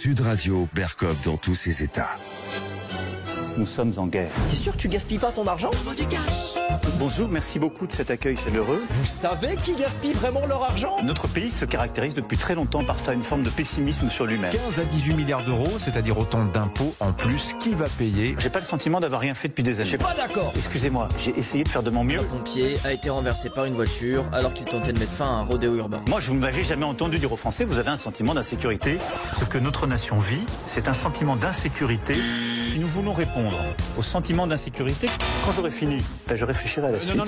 Sud Radio, Berkov dans tous ses états. Nous sommes en guerre. T'es sûr que tu gaspilles pas ton argent? Bonjour, merci beaucoup de cet accueil chaleureux. Vous savez qui gaspille vraiment leur argent? Notre pays se caractérise depuis très longtemps par ça, une forme de pessimisme sur lui-même. 15 à 18 milliards d'euros, c'est-à-dire autant d'impôts en plus. Qui va payer? J'ai pas le sentiment d'avoir rien fait depuis des années. Je suis pas d'accord. Excusez-moi, j'ai essayé de faire de mon mieux. Un pompier a été renversé par une voiture alors qu'il tentait de mettre fin à un rodéo urbain. Moi, je ne m'avais jamais entendu dire aux Français, vous avez un sentiment d'insécurité. Ce que notre nation vit, c'est un sentiment d'insécurité. Si nous voulons répondre au sentiment d'insécurité, quand j'aurai fini, je réfléchirai à la suite. Non,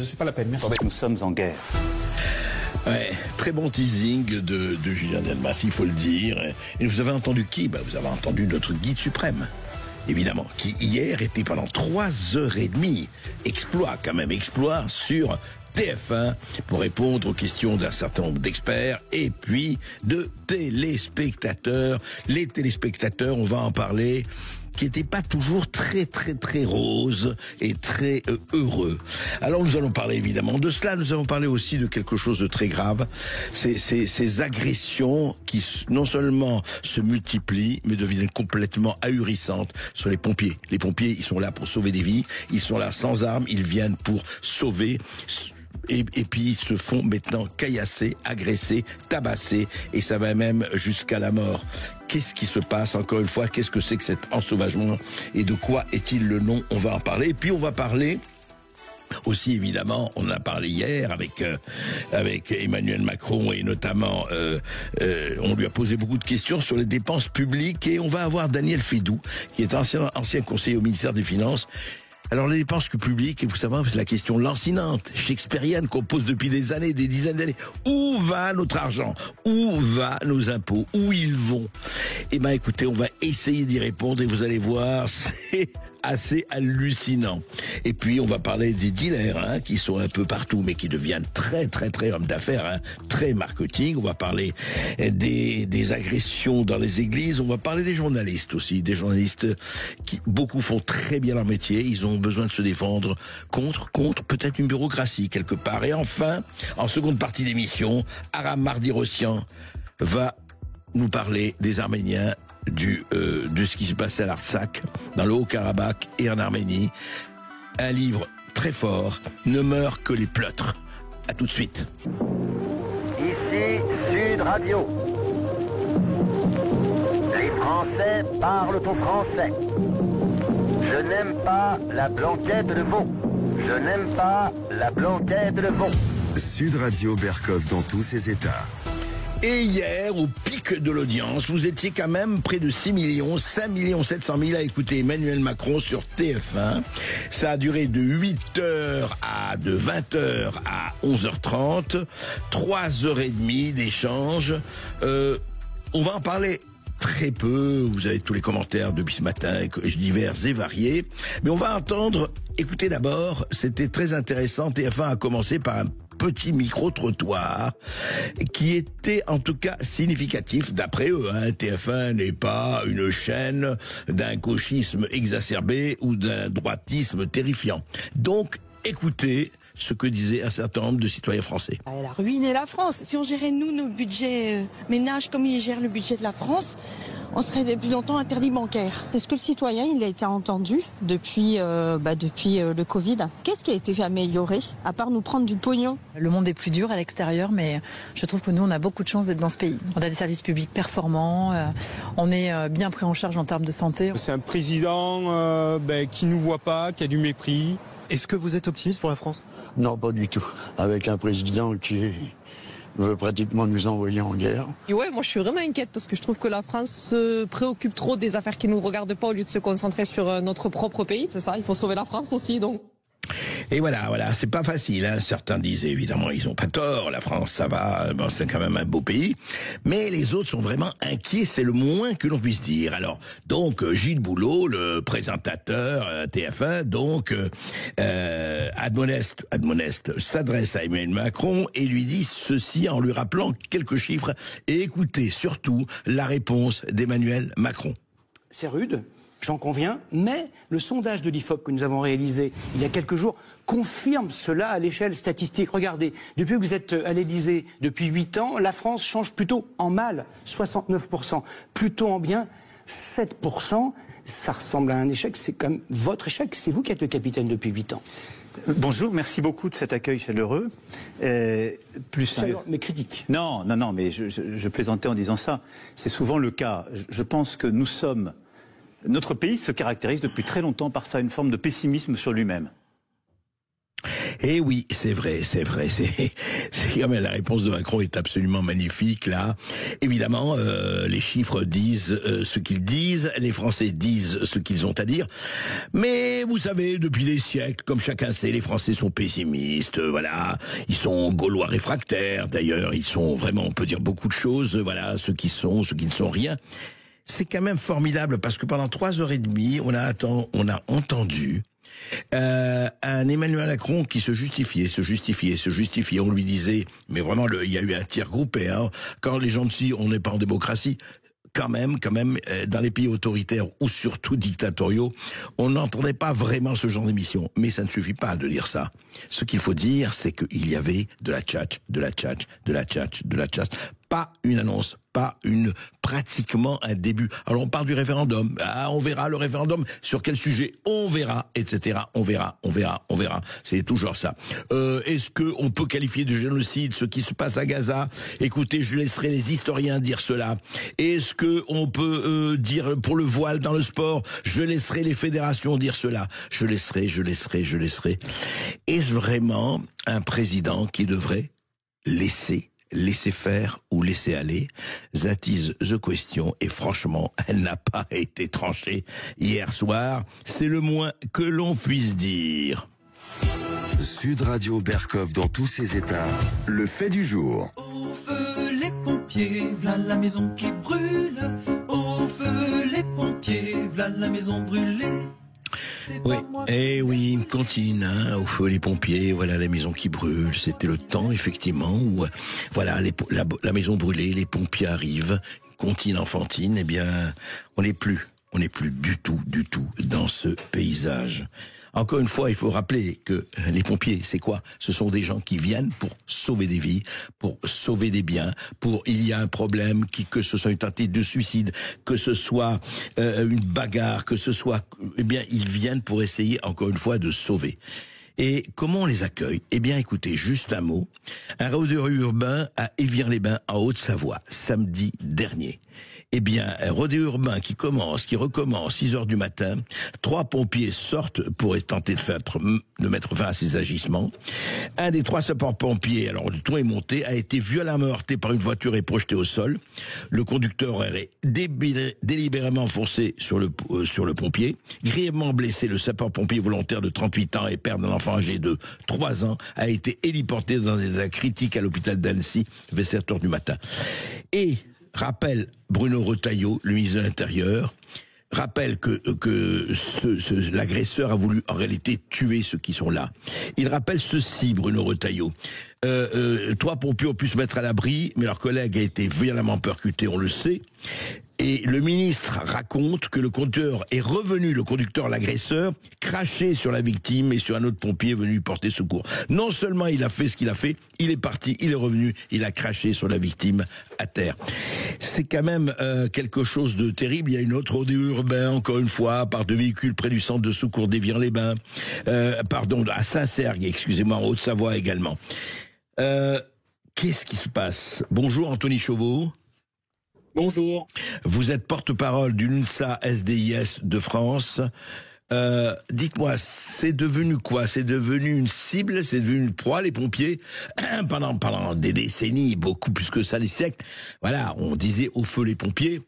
c'est pas la peine, merci. Nous sommes en guerre. Ouais, très bon teasing de Julien Delmas, il faut le dire. Et vous avez entendu qui? Vous avez entendu notre guide suprême, évidemment, qui hier était pendant 3h30, exploit sur TF1 pour répondre aux questions d'un certain nombre d'experts et puis de téléspectateurs. Les téléspectateurs, on va en parler, qui n'étaient pas toujours très roses et très heureux. Alors nous allons parler évidemment de cela, nous allons parler aussi de quelque chose de très grave, ces agressions qui non seulement se multiplient, mais deviennent complètement ahurissantes sur les pompiers. Les pompiers, ils sont là pour sauver des vies, ils sont là sans armes, ils viennent pour sauver. Et puis ils se font maintenant caillasser, agresser, tabasser, et ça va même jusqu'à la mort. Qu'est-ce qui se passe encore une fois? Qu'est-ce que c'est que cet ensauvagement? Et de quoi est-il le nom? On va en parler. Et puis on va parler aussi, évidemment, on en a parlé hier avec Emmanuel Macron, et notamment on lui a posé beaucoup de questions sur les dépenses publiques, et on va avoir Daniel Fédou, qui est ancien conseiller au ministère des Finances. Alors les dépenses publiques, et vous savez, c'est la question lancinante, shakespearienne, qu'on pose depuis des années, des dizaines d'années. Où va notre argent? Où va nos impôts? Où ils vont? Eh ben écoutez, on va essayer d'y répondre, et vous allez voir, c'est assez hallucinant. Et puis on va parler des dealers, qui sont un peu partout, mais qui deviennent très hommes d'affaires, très marketing. On va parler des agressions dans les églises. On va parler des journalistes aussi, des journalistes qui, beaucoup font très bien leur métier. Ils ont besoin de se défendre contre peut-être une bureaucratie quelque part. Et enfin, en seconde partie d'émission, Aram Mardi-Rossian va nous parler des Arméniens, de ce qui se passait à l'Artsakh, dans le Haut-Karabakh et en Arménie. Un livre très fort, Ne meurent que les pleutres. À tout de suite. Ici Sud Radio. Les Français parlent au français. Je n'aime pas la blanquette de veau. Je n'aime pas la blanquette de veau. Sud Radio, Berkov dans tous ses états. Et hier, au pic de l'audience, vous étiez quand même près de 5 700 000 à écouter Emmanuel Macron sur TF1. Ça a duré de 8h de 20h à 11h30. 3h30 d'échange. On va en parler très peu. Vous avez tous les commentaires depuis ce matin, divers et variés. Mais on va écoutez d'abord, c'était très intéressant. TF1 a commencé par un petit micro-trottoir qui était en tout cas significatif d'après eux. TF1 n'est pas une chaîne d'un gauchisme exacerbé ou d'un droitisme terrifiant. Donc, écoutez ce que disaient un certain nombre de citoyens français. Elle a ruiné la France. Si on gérait, nous, nos budgets ménages comme ils gèrent le budget de la France, on serait depuis longtemps interdit bancaire. Est-ce que le citoyen, il a été entendu depuis le Covid? Qu'est-ce qui a été amélioré, à part nous prendre du pognon? Le monde est plus dur à l'extérieur, mais je trouve que nous, on a beaucoup de chance d'être dans ce pays. On a des services publics performants, on est bien pris en charge en termes de santé. C'est un président qui nous voit pas, qui a du mépris. Est-ce que vous êtes optimiste pour la France? Non, pas du tout. Avec un président qui veut pratiquement nous envoyer en guerre. Et ouais, moi je suis vraiment inquiète parce que je trouve que la France se préoccupe trop des affaires qui ne nous regardent pas au lieu de se concentrer sur notre propre pays. C'est ça, il faut sauver la France aussi, donc. Et voilà, c'est pas facile. Certains disaient évidemment ils ont pas tort, la France ça va, c'est quand même un beau pays. Mais les autres sont vraiment inquiets, c'est le moins que l'on puisse dire. Alors donc Gilles Boulot, le présentateur TF1, donc Admoneste s'adresse à Emmanuel Macron et lui dit ceci en lui rappelant quelques chiffres. Et écoutez surtout la réponse d'Emmanuel Macron. C'est rude. j'en conviens, mais le sondage de l'IFOP que nous avons réalisé il y a quelques jours confirme cela à l'échelle statistique. Regardez, depuis que vous êtes à l'Élysée, depuis 8 ans, la France change plutôt en mal, 69%, plutôt en bien, 7%. Ça ressemble à un échec, c'est comme votre échec, c'est vous qui êtes le capitaine depuis 8 ans. Bonjour, merci beaucoup de cet accueil chaleureux. Mais critique. Non, mais je plaisantais en disant ça. C'est souvent le cas. Je pense que notre pays se caractérise depuis très longtemps par ça, une forme de pessimisme sur lui-même. Eh oui, c'est vrai. C'est quand même, la réponse de Macron est absolument magnifique, là. Évidemment, les chiffres disent ce qu'ils disent, les Français disent ce qu'ils ont à dire. Mais vous savez, depuis des siècles, comme chacun sait, les Français sont pessimistes, voilà. Ils sont gaulois réfractaires, d'ailleurs. Ils sont vraiment, on peut dire beaucoup de choses, voilà, ceux qui sont, ceux qui ne sont rien. C'est quand même formidable, parce que pendant 3h30, on a entendu un Emmanuel Macron qui se justifiait. On lui disait, mais vraiment, il y a eu un tir groupé. Hein. Quand les gens disent, on n'est pas en démocratie, quand même, dans les pays autoritaires ou surtout dictatoriaux, on n'entendait pas vraiment ce genre d'émission. Mais ça ne suffit pas de dire ça. Ce qu'il faut dire, c'est qu'il y avait de la tchatch. Pas une annonce, pratiquement un début. Alors on parle du référendum. Ah, on verra le référendum. Sur quel sujet? On verra, etc. On verra. C'est toujours ça. Est-ce qu'on peut qualifier de génocide ce qui se passe à Gaza? Écoutez, je laisserai les historiens dire cela. Est-ce qu'on peut dire pour le voile dans le sport? Je laisserai les fédérations dire cela. Je laisserai. Est-ce vraiment un président qui devrait laisser faire ou laisser aller? That is the question, et franchement, elle n'a pas été tranchée hier soir. C'est le moins que l'on puisse dire. Sud Radio Berkov dans tous ses états, le fait du jour. Au feu les pompiers, v'là la maison qui brûle. Au feu les pompiers, v'là la maison brûlée. Oui, Cantine, hein, au feu les pompiers, voilà la maison qui brûle. C'était le temps, effectivement, où voilà la maison brûlée, les pompiers arrivent, Cantine enfantine. Eh bien, on n'est plus du tout dans ce paysage. Encore une fois, il faut rappeler que les pompiers, c'est quoi? Ce sont des gens qui viennent pour sauver des vies, pour sauver des biens, il y a un problème, que ce soit une tentative de suicide, que ce soit une bagarre, que ce soit, eh bien, ils viennent pour essayer, encore une fois, de sauver. Et comment on les accueille? Eh bien, écoutez, juste un mot. Un rodéo urbain à Évire-les-Bains, en Haute-Savoie, samedi dernier. Eh bien, un rodéo urbain qui recommence, 6h du matin. 3 pompiers sortent pour tenter de mettre fin à ces agissements. Un des 3 sapeurs-pompiers, alors le ton est monté, a été violemment heurté par une voiture et projeté au sol. Le conducteur aurait délibérément foncé sur le pompier. Grièvement blessé, le sapeur-pompier volontaire de 38 ans et père d'un enfant âgé de 3 ans a été héliporté dans un état critique à l'hôpital d'Annecy vers 7h du matin. Et rappelle Bruno Retailleau, le ministre de l'Intérieur, rappelle que l'agresseur a voulu en réalité tuer ceux qui sont là. Il rappelle ceci, Bruno Retailleau. 3 pompiers ont pu se mettre à l'abri, mais leur collègue a été violemment percuté, on le sait. Et le ministre raconte que le conducteur, l'agresseur, crachait sur la victime et sur un autre pompier venu lui porter secours. Non seulement il a fait ce qu'il a fait, il est parti, il est revenu, il a craché sur la victime à terre. C'est quand même quelque chose de terrible. Il y a une autre rodéo urbain, encore une fois, par 2 véhicules près du centre de secours d'Évire-les-Bains, à Saint-Sergue, excusez-moi, en Haute-Savoie également. Qu'est-ce qui se passe? Bonjour Anthony Chauveau. Bonjour. Vous êtes porte-parole du l'UNSA SDIS de France. Dites-moi, c'est devenu quoi? C'est devenu une cible? C'est devenu une proie, les pompiers? Pendant des décennies, beaucoup plus que ça, des siècles. Voilà, on disait au feu les pompiers.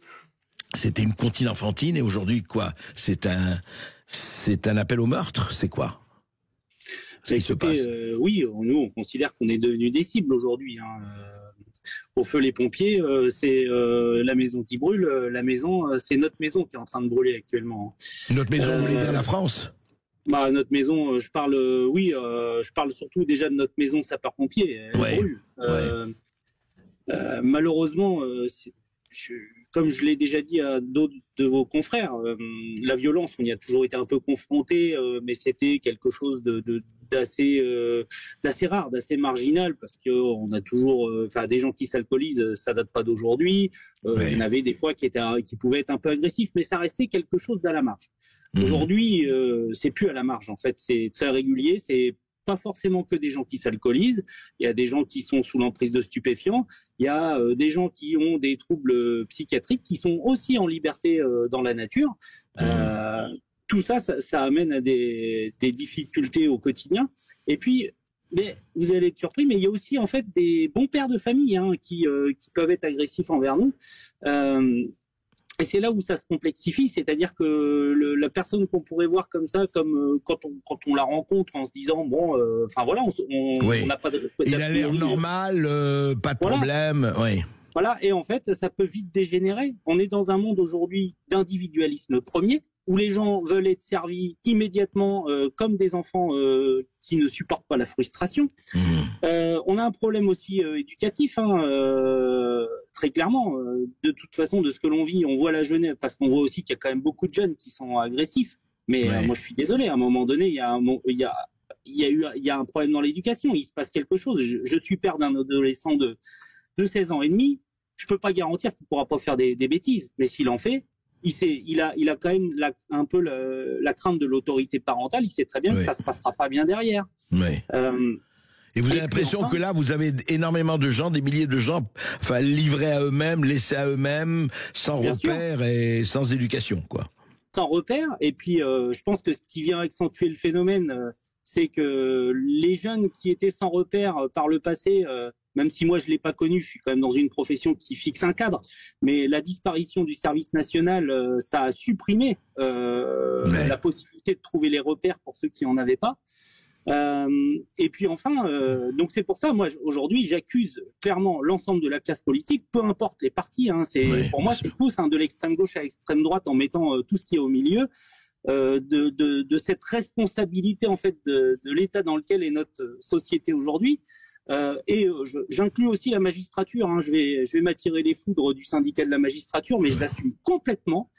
C'était une comptine enfantine, et aujourd'hui, quoi? C'est un appel au meurtre? C'est quoi? Oui, nous, on considère qu'on est devenu des cibles aujourd'hui. Au feu les pompiers, c'est la maison qui brûle. La maison, c'est notre maison qui est en train de brûler actuellement. Notre maison, vous voulez dire la France? Notre maison, je parle surtout déjà de notre maison sapeur-pompier. Elle brûle. Malheureusement, comme je l'ai déjà dit à d'autres de vos confrères, la violence, on y a toujours été un peu confronté, mais c'était quelque chose d'assez rare, d'assez marginal, parce que on a toujours, des gens qui s'alcoolisent, ça date pas d'aujourd'hui. Il y en avait des fois qui pouvaient être un peu agressifs, mais ça restait quelque chose d'à la marge. Aujourd'hui, c'est plus à la marge, en fait, c'est très régulier, c'est pas forcément que des gens qui s'alcoolisent, il y a des gens qui sont sous l'emprise de stupéfiants, il y a des gens qui ont des troubles psychiatriques, qui sont aussi en liberté dans la nature. Tout ça amène à des difficultés au quotidien. Et puis, mais vous allez être surpris, mais il y a aussi en fait des bons pères de famille qui peuvent être agressifs envers nous. Et c'est là où ça se complexifie, c'est-à-dire que la personne qu'on pourrait voir comme ça, comme quand on la rencontre en se disant on n'a pas de... Il a l'air normal, pas de problème, oui. Voilà, et en fait, ça peut vite dégénérer. On est dans un monde aujourd'hui d'individualisme premier, où les gens veulent être servis immédiatement comme des enfants qui ne supportent pas la frustration. On a un problème aussi éducatif, très clairement. De toute façon, de ce que l'on vit, on voit la jeunesse, parce qu'on voit aussi qu'il y a quand même beaucoup de jeunes qui sont agressifs. Mais moi, je suis désolé, à un moment donné, il y a un problème dans l'éducation, il se passe quelque chose. Je suis père d'un adolescent de 16 ans et demi, je peux pas garantir qu'il pourra pas faire des bêtises, mais s'il en fait, il a quand même un peu la crainte de l'autorité parentale, il sait très bien que ça se passera pas bien derrière. Et vous avez l'impression que là, vous avez énormément de gens, des milliers de gens, livrés à eux-mêmes, laissés à eux-mêmes, sans repères et sans éducation, quoi. Sans repères, et puis je pense que ce qui vient accentuer le phénomène, c'est que les jeunes qui étaient sans repères par le passé, même si moi je l'ai pas connu, je suis quand même dans une profession qui fixe un cadre, mais la disparition du service national, ça a supprimé la possibilité de trouver les repères pour ceux qui en avaient pas. Et puis enfin, donc c'est pour ça, moi aujourd'hui, j'accuse clairement l'ensemble de la classe politique, peu importe les partis. Pour moi, c'est tous, de l'extrême gauche à l'extrême droite, en mettant tout ce qui est au milieu. De cette responsabilité en fait de l'état dans lequel est notre société aujourd'hui, j'inclus aussi la magistrature. Je vais m'attirer les foudres du syndicat de la magistrature, mais je l'assume complètement.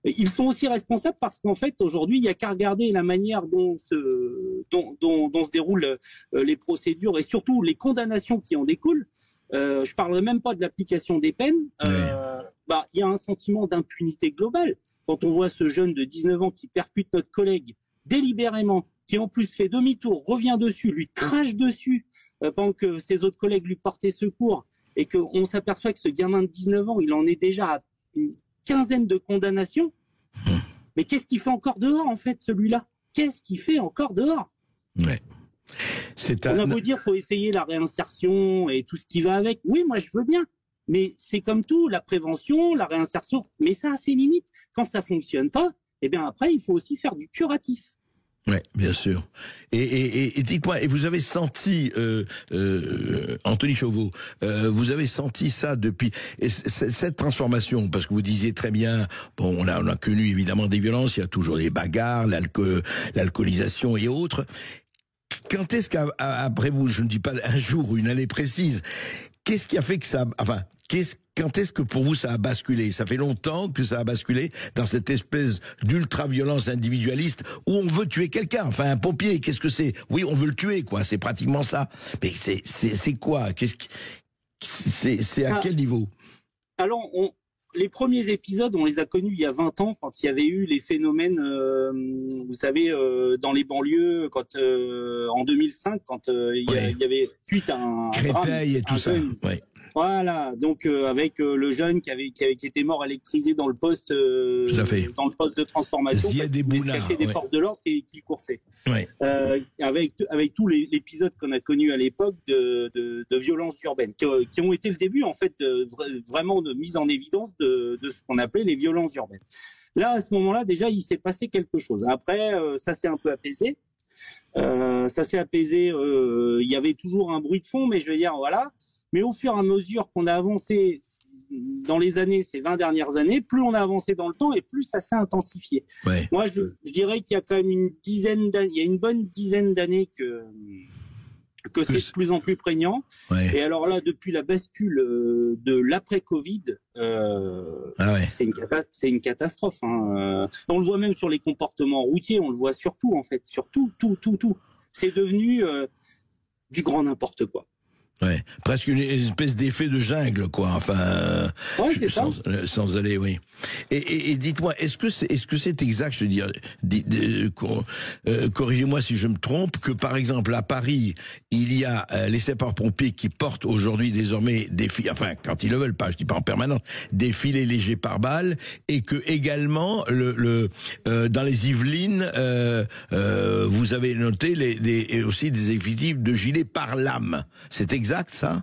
Ils sont aussi responsables parce qu'en fait aujourd'hui il y a qu'à regarder la manière dont se déroulent les procédures et surtout les condamnations qui en découlent. Je parlerai même pas de l'application des peines. Il y a un sentiment d'impunité globale. Quand on voit ce jeune de 19 ans qui percute notre collègue délibérément, qui en plus fait demi-tour, revient dessus, lui crache dessus pendant que ses autres collègues lui portaient secours, et qu'on s'aperçoit que ce gamin de 19 ans, il en est déjà à une quinzaine de condamnations. Mais qu'est-ce qu'il fait encore dehors, en fait, celui-là? Qu'est-ce qu'il fait encore dehors? On a beau dire qu'il faut essayer la réinsertion et tout ce qui va avec. Oui, moi, je veux bien. Mais c'est comme tout, la prévention, la réinsertion, mais ça a ses limites. Quand ça fonctionne pas, après, il faut aussi faire du curatif. Oui, bien sûr. Et dites-moi, et vous avez senti, Anthony Chauveau, vous avez senti ça depuis cette transformation, parce que vous disiez très bien, on a connu évidemment des violences, il y a toujours des bagarres, l'alcoolisation et autres. Quand est-ce qu'après vous, je ne dis pas un jour ou une année précise, qu'est-ce qui a fait que ça, quand est-ce que pour vous ça a basculé? Ça fait longtemps que ça a basculé dans cette espèce d'ultra-violence individualiste où on veut tuer quelqu'un. Enfin, un pompier, qu'est-ce que c'est? Oui, on veut le tuer, quoi. C'est pratiquement ça. Mais c'est quoi? C'est à quel niveau? Alors, les premiers épisodes, on les a connus il y a 20 ans, quand il y avait eu les phénomènes, vous savez, dans les banlieues, en 2005, quand il y avait suite à un Créteil et tout ça. Voilà, donc avec le jeune qui était mort électrisé dans le poste, tout à fait. Dans le poste de transformation, parce qu'il voulait cacher des forces de l'ordre qui coursaient. Avec tout l'épisode qu'on a connu à l'époque de violences urbaines, qui ont été le début en fait vraiment de mise en évidence de ce qu'on appelait les violences urbaines. Là, à ce moment-là, déjà, il s'est passé quelque chose. Après, ça s'est un peu apaisé. Il y avait toujours un bruit de fond, mais je veux dire, voilà. Mais au fur et à mesure qu'on a avancé dans les années, ces 20 dernières années, plus on a avancé dans le temps et plus ça s'est intensifié. Moi, je dirais qu'il y a quand même une bonne dizaine d'années que c'est de plus en plus prégnant. Ouais. Et alors là, depuis la bascule de l'après-Covid, c'est une catastrophe. Hein. On le voit même sur les comportements routiers, on le voit surtout en fait, sur tout. C'est devenu du grand n'importe quoi. Ouais, presque une espèce d'effet de jungle, quoi. Enfin, sans aller, oui. Et dites-moi, est-ce que c'est exact, je veux dire, corrigez-moi si je me trompe, que par exemple à Paris, il y a les sapeurs-pompiers qui portent aujourd'hui désormais des enfin quand ils le veulent pas, je dis pas en permanence, des filets légers pare-balles, et que également dans les Yvelines, vous avez noté aussi des effectifs de gilets pare-lames. C'est exact, ça?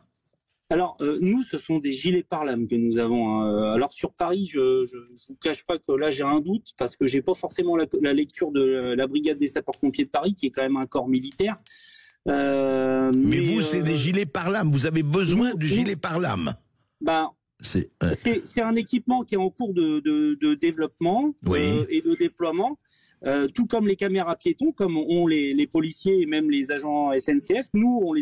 Alors, nous, ce sont des gilets pare-lames que nous avons. Alors, sur Paris, je vous cache pas que là, j'ai un doute, parce que j'ai pas forcément la lecture de la brigade des sapeurs-pompiers de Paris, qui est quand même un corps militaire. Mais vous, c'est des gilets pare-lames. Vous avez besoin du gilet pare-lame. C'est un équipement qui est en cours de développement et de déploiement. Tout comme les caméras piétons, comme ont les policiers et même les agents SNCF, nous on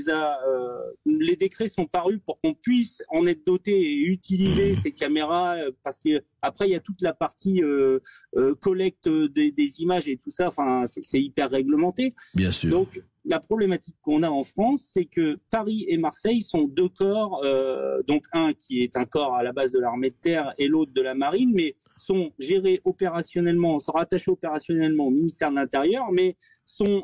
les décrets sont parus pour qu'on puisse en être doté et utiliser ces caméras, parce que après il y a toute la partie collecte des images et tout ça. Enfin, c'est hyper réglementé. Bien sûr. Donc la problématique qu'on a en France, c'est que Paris et Marseille sont deux corps, donc un qui est un corps à la base de l'armée de terre et l'autre de la marine, mais sont gérés opérationnellement, sont rattachés opérationnellement au ministère de l'Intérieur, mais sont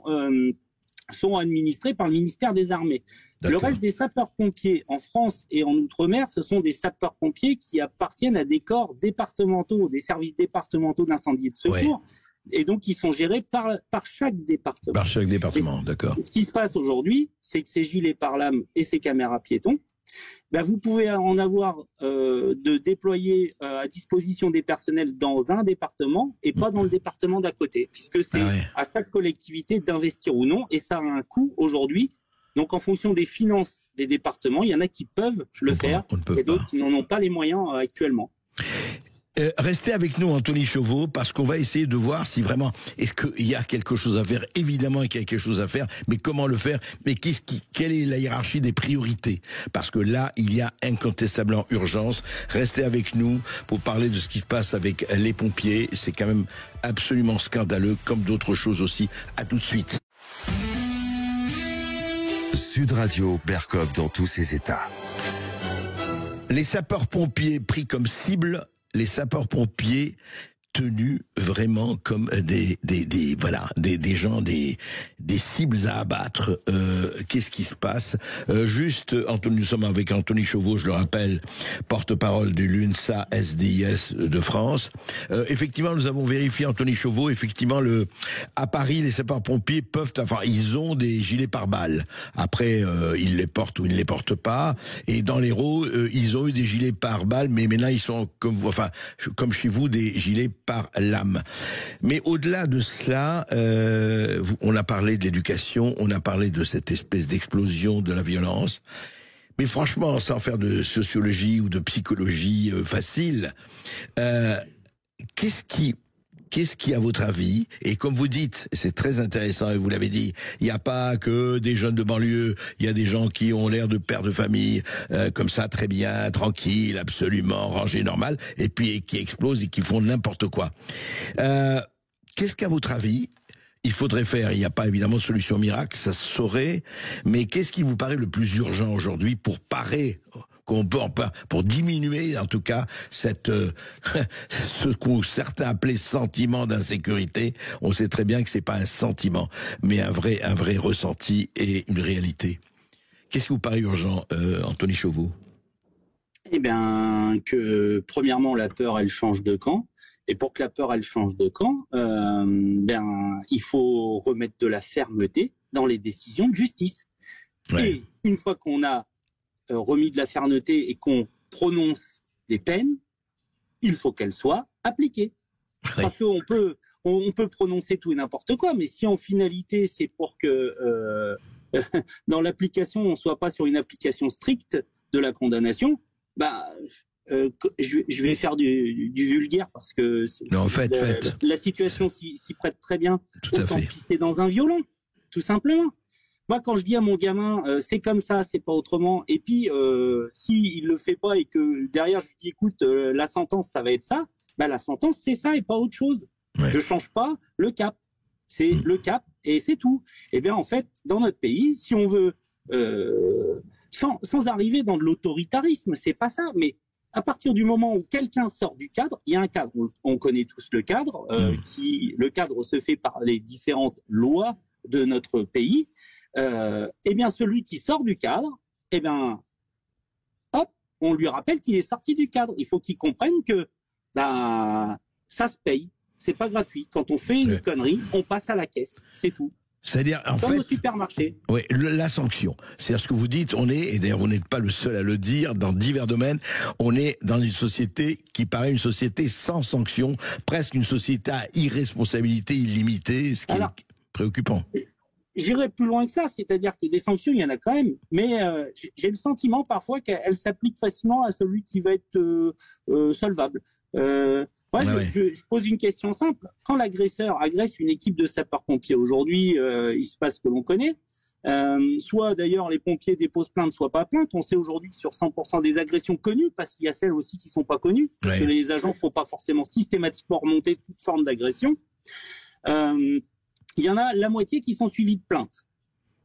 administrés par le ministère des Armées. Le reste des sapeurs-pompiers en France et en Outre-mer, ce sont des sapeurs-pompiers qui appartiennent à des corps départementaux, des services départementaux d'incendie et de secours. Et donc, ils sont gérés par chaque département. Par chaque département, d'accord. Ce qui se passe aujourd'hui, c'est que ces gilets pare-lames et ces caméras piétons, vous pouvez en avoir de déployer à disposition des personnels dans un département et pas dans le département d'à côté, puisque c'est à chaque collectivité d'investir ou non, et ça a un coût aujourd'hui. Donc, en fonction des finances des départements, il y en a qui peuvent le faire et d'autres qui n'en ont pas les moyens actuellement. Restez avec nous, Anthony Chauveau, parce qu'on va essayer de voir si vraiment, est-ce qu'il y a quelque chose à faire? Évidemment qu'il y a quelque chose à faire, mais comment le faire? Mais quelle est la hiérarchie des priorités? Parce que là, il y a incontestablement urgence. Restez avec nous pour parler de ce qui se passe avec les pompiers. C'est quand même absolument scandaleux, comme d'autres choses aussi. À tout de suite. Sud Radio, Berkov dans tous ses états. Les sapeurs-pompiers pris comme cible, les sapeurs-pompiers tenus vraiment comme des gens, des cibles à abattre. Qu'est-ce qui se passe? Nous sommes avec Anthony Chauveau, je le rappelle, porte-parole du l'UNSA SDIS de France. Effectivement, nous avons vérifié, Anthony Chauveau, effectivement, à Paris, les sapeurs-pompiers ils ont des gilets pare-balles. Après, ils les portent ou ils ne les portent pas. Et dans l'Hérault, ils ont eu des gilets pare-balles, mais maintenant ils sont comme chez vous, des gilets par lame. Mais au-delà de cela, on a parlé de l'éducation, on a parlé de cette espèce d'explosion de la violence. Mais franchement, sans faire de sociologie ou de psychologie facile, qu'est-ce qui, à votre avis, et comme vous dites, c'est très intéressant et vous l'avez dit, il n'y a pas que des jeunes de banlieue, il y a des gens qui ont l'air de pères de famille, comme ça, très bien, tranquille, absolument, rangé, normal, et puis qui explosent et qui font n'importe quoi. Qu'est-ce qu'à votre avis, il faudrait faire? Il n'y a pas évidemment de solution miracle, ça se saurait, mais qu'est-ce qui vous paraît le plus urgent aujourd'hui pour parer, pour diminuer en tout cas ce que certains appelaient sentiment d'insécurité? On sait très bien que c'est pas un sentiment, mais un vrai ressenti et une réalité. Qu'est-ce qui vous paraît urgent, Anthony Chauveau? Eh bien, que premièrement la peur elle change de camp, et pour que la peur elle change de camp, il faut remettre de la fermeté dans les décisions de justice. Et une fois qu'on a remis de la fermeté et qu'on prononce des peines, il faut qu'elles soient appliquées. Parce qu'on peut prononcer tout et n'importe quoi, mais si en finalité c'est pour que dans l'application on ne soit pas sur une application stricte de la condamnation, je vais faire du vulgaire parce que la situation s'y prête très bien. Autant pisser dans un violon, tout simplement. Moi, quand je dis à mon gamin, c'est comme ça, c'est pas autrement, et puis s'il le fait pas et que derrière je lui dis, écoute, la sentence, ça va être ça, bah la sentence, c'est ça et pas autre chose. Ouais. Je change pas le cap. C'est le cap et c'est tout. Et bien, en fait, dans notre pays, si on veut, sans arriver dans de l'autoritarisme, c'est pas ça, mais à partir du moment où quelqu'un sort du cadre, il y a un cadre. On connaît tous le cadre, le cadre se fait par les différentes lois de notre pays. Eh bien, celui qui sort du cadre, eh bien, hop, on lui rappelle qu'il est sorti du cadre. Il faut qu'il comprenne que, bah, ça se paye. C'est pas gratuit. Quand on fait une connerie, on passe à la caisse. C'est tout. C'est-à-dire, en comme fait, au supermarché. Oui, la sanction. C'est ce que vous dites. On est, et d'ailleurs, vous n'êtes pas le seul à le dire, dans divers domaines, on est dans une société qui paraît une société sans sanction, presque une société à irresponsabilité illimitée, ce qui est préoccupant. J'irais plus loin que ça, c'est-à-dire que des sanctions, il y en a quand même, mais j'ai le sentiment parfois qu'elles s'appliquent facilement à celui qui va être solvable. Je pose une question simple. Quand l'agresseur agresse une équipe de sapeurs-pompiers aujourd'hui, il se passe ce que l'on connaît. Soit d'ailleurs les pompiers déposent plainte, soit pas plainte. On sait aujourd'hui que sur 100% des agressions connues, parce qu'il y a celles aussi qui sont pas connues, parce que les agents ne font pas forcément systématiquement remonter toute forme d'agression. Il y en a la moitié qui sont suivis de plainte.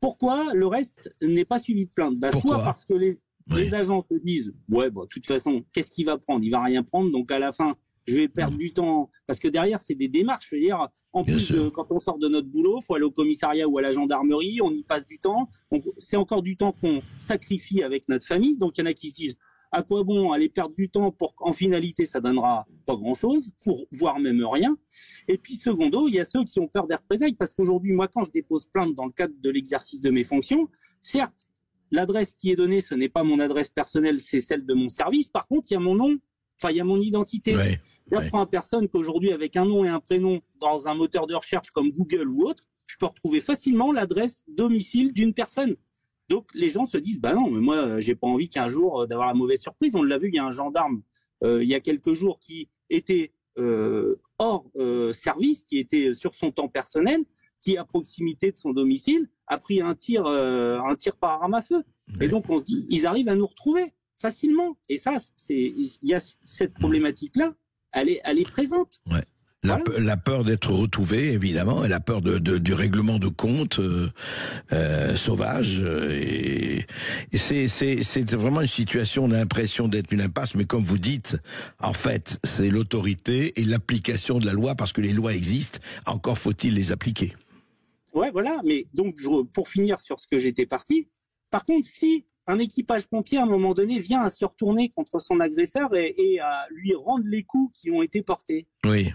Pourquoi le reste n'est pas suivi de plainte? Soit parce que les agents se disent de toute façon, qu'est-ce qu'il va prendre? Il va rien prendre, donc à la fin, je vais perdre du temps. Parce que derrière, c'est des démarches. Je veux dire, en plus, quand on sort de notre boulot, il faut aller au commissariat ou à la gendarmerie, on y passe du temps. C'est encore du temps qu'on sacrifie avec notre famille. Donc il y en a qui se disent, à quoi bon aller perdre du temps pour qu'en finalité, ça donnera pas grand-chose, voire même rien. Et puis, secondo, il y a ceux qui ont peur des représailles. Parce qu'aujourd'hui, moi, quand je dépose plainte dans le cadre de l'exercice de mes fonctions, certes, l'adresse qui est donnée, ce n'est pas mon adresse personnelle, c'est celle de mon service. Par contre, il y a mon nom, il y a mon identité. J'apprends à personne qu'aujourd'hui, avec un nom et un prénom, dans un moteur de recherche comme Google ou autre, je peux retrouver facilement l'adresse domicile d'une personne. Donc, les gens se disent, non, mais moi, j'ai pas envie qu'un jour d'avoir la mauvaise surprise. On l'a vu, il y a un gendarme, il y a quelques jours, qui était hors service, qui était sur son temps personnel, qui, à proximité de son domicile, a pris un tir par arme à feu. Et donc, on se dit, ils arrivent à nous retrouver facilement. Et ça, il y a cette problématique-là, elle est présente. Ouais. La peur d'être retrouvé, évidemment, et la peur du règlement de compte sauvage. Et c'est vraiment une situation, on a l'impression d'être une impasse, mais comme vous dites, en fait, c'est l'autorité et l'application de la loi, parce que les lois existent, encore faut-il les appliquer. Ouais, voilà, mais donc, pour finir sur ce que j'étais parti, par contre, si un équipage pompier, à un moment donné, vient à se retourner contre son agresseur et à lui rendre les coups qui ont été portés. Oui.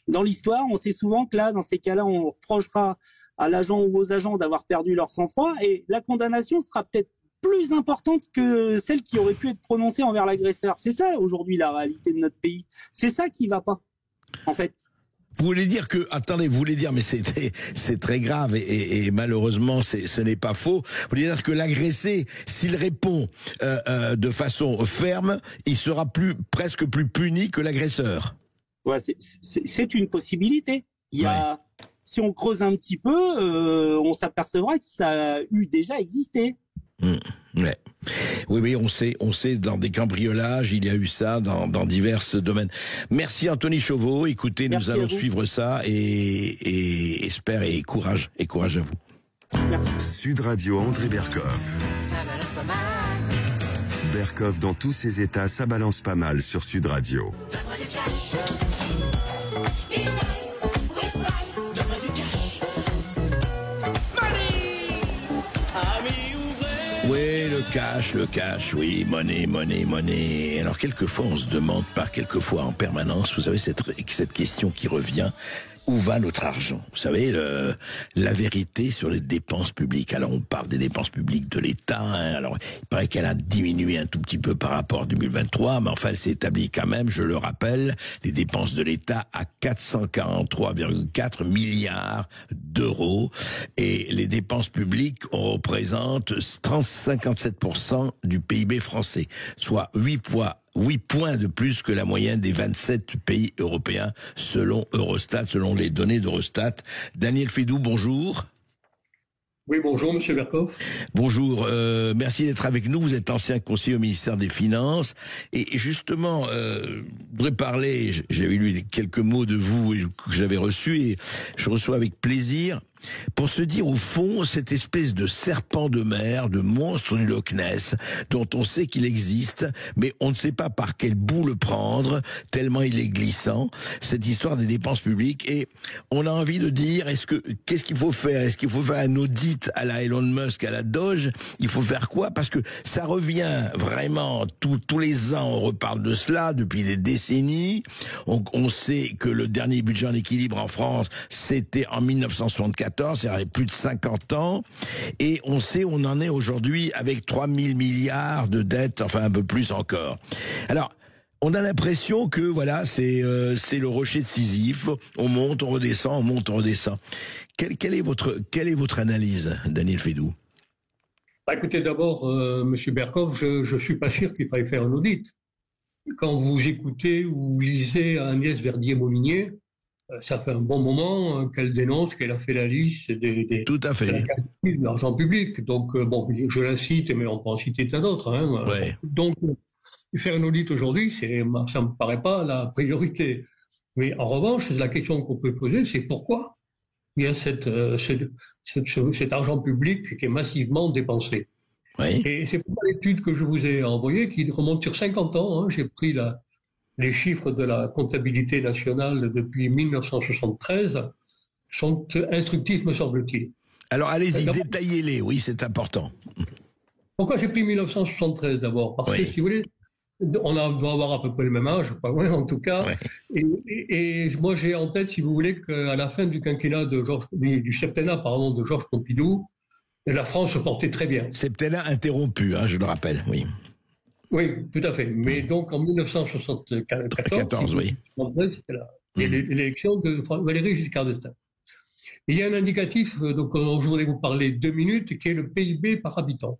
Dans l'histoire, on sait souvent que là, dans ces cas-là, on reprochera à l'agent ou aux agents d'avoir perdu leur sang-froid et la condamnation sera peut-être plus importante que celle qui aurait pu être prononcée envers l'agresseur. C'est ça, aujourd'hui, la réalité de notre pays. C'est ça qui va pas, en fait. Vous voulez dire mais c'est très grave et malheureusement ce n'est pas faux. Vous voulez dire que l'agressé, s'il répond de façon ferme, il sera presque plus puni que l'agresseur. Ouais, c'est une possibilité. Si on creuse un petit peu, on s'apercevra que ça a déjà existé. Oui, on sait, dans des cambriolages, il y a eu ça dans divers domaines. Merci Anthony Chauveau. Écoutez, nous allons suivre ça et espère et courage à vous. Sud Radio André Berkoff. Berkoff dans tous ses états, ça balance pas mal sur Sud Radio. Oui, le cash, oui, monnaie. Alors, quelquefois, on se demande, quelquefois en permanence, vous savez, cette question qui revient, où va notre argent? Vous savez, la vérité sur les dépenses publiques. Alors, on parle des dépenses publiques de l'État. Alors, il paraît qu'elle a diminué un tout petit peu par rapport à 2023, mais enfin, elle s'est établie quand même, je le rappelle, les dépenses de l'État à 443,4 milliards d'euros. Et les dépenses publiques représentent 57% du PIB français, soit 8 8 points de plus que la moyenne des 27 pays européens, selon Eurostat, selon les données d'Eurostat. Daniel Fédou, bonjour. Oui, bonjour, Monsieur Berkov. Bonjour, merci d'être avec nous. Vous êtes ancien conseiller au ministère des Finances. Et justement, je voudrais parler, j'avais lu quelques mots de vous que j'avais reçus et je reçois avec plaisir, pour se dire au fond, cette espèce de serpent de mer, de monstre du Loch Ness, dont on sait qu'il existe, mais on ne sait pas par quel bout le prendre, tellement il est glissant, cette histoire des dépenses publiques. Et on a envie de dire, qu'est-ce qu'il faut faire? Est-ce qu'il faut faire un audit à la Elon Musk, à la Doge? Il faut faire quoi? Parce que ça revient vraiment, tous les ans, on reparle de cela depuis des décennies. On sait que le dernier budget en équilibre en France, c'était en 1964, c'est-à-dire plus de 50 ans, et on sait où on en est aujourd'hui avec 3 000 milliards de dettes, enfin un peu plus encore. Alors, on a l'impression que voilà, c'est le rocher de Sisyphe, on monte, on redescend, on monte, on redescend. Quelle est votre analyse, Daniel Fédou? Écoutez, d'abord, Monsieur Berkov, je ne suis pas sûr qu'il faille faire un audit. Quand vous écoutez ou lisez Agnès Verdier-Molinier, ça fait un bon moment qu'elle dénonce qu'elle a fait la liste Tout à fait. De l'argent public. Donc, bon, je la cite, mais on peut en citer tant d'autres. Hein. Ouais. Donc, faire un audit aujourd'hui, ça ne me paraît pas la priorité. Mais en revanche, la question qu'on peut poser, c'est pourquoi il y a cet argent public qui est massivement dépensé. Oui. Et c'est pourquoi l'étude que je vous ai envoyée, qui remonte sur 50 ans, hein, j'ai pris les chiffres de la comptabilité nationale depuis 1973 sont instructifs, me semble-t-il. Alors allez-y, détaillez-les, oui, c'est important. Pourquoi j'ai pris 1973 d'abord? Parce que, si vous voulez, on doit avoir à peu près le même âge, pas loin en tout cas. Ouais. Et moi, j'ai en tête, si vous voulez, qu'à la fin du quinquennat du septennat, de Georges Pompidou, la France se portait très bien. Septennat interrompu, hein, je le rappelle, oui. Oui, tout à fait. Mais donc en 1974, oui. C'était l'élection de Valéry Giscard d'Estaing. Il y a un indicatif dont je voudrais vous parler 2 minutes, qui est le PIB par habitant.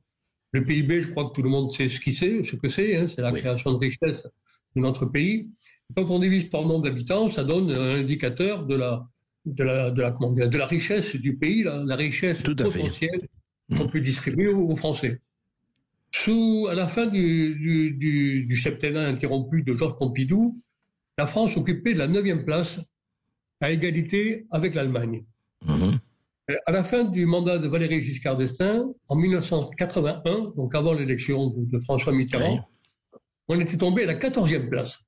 Le PIB, je crois que tout le monde sait ce que c'est, hein, c'est la création de richesse de notre pays. Quand on divise par nombre d'habitants, ça donne un indicateur de la richesse du pays, la richesse potentielle qu'on peut distribuer aux Français. À la fin du septennat interrompu de Georges Pompidou, la France occupait la 9e place, à égalité avec l'Allemagne. À la fin du mandat de Valéry Giscard d'Estaing, en 1981, donc avant l'élection de François Mitterrand, on était tombé à la 14e place.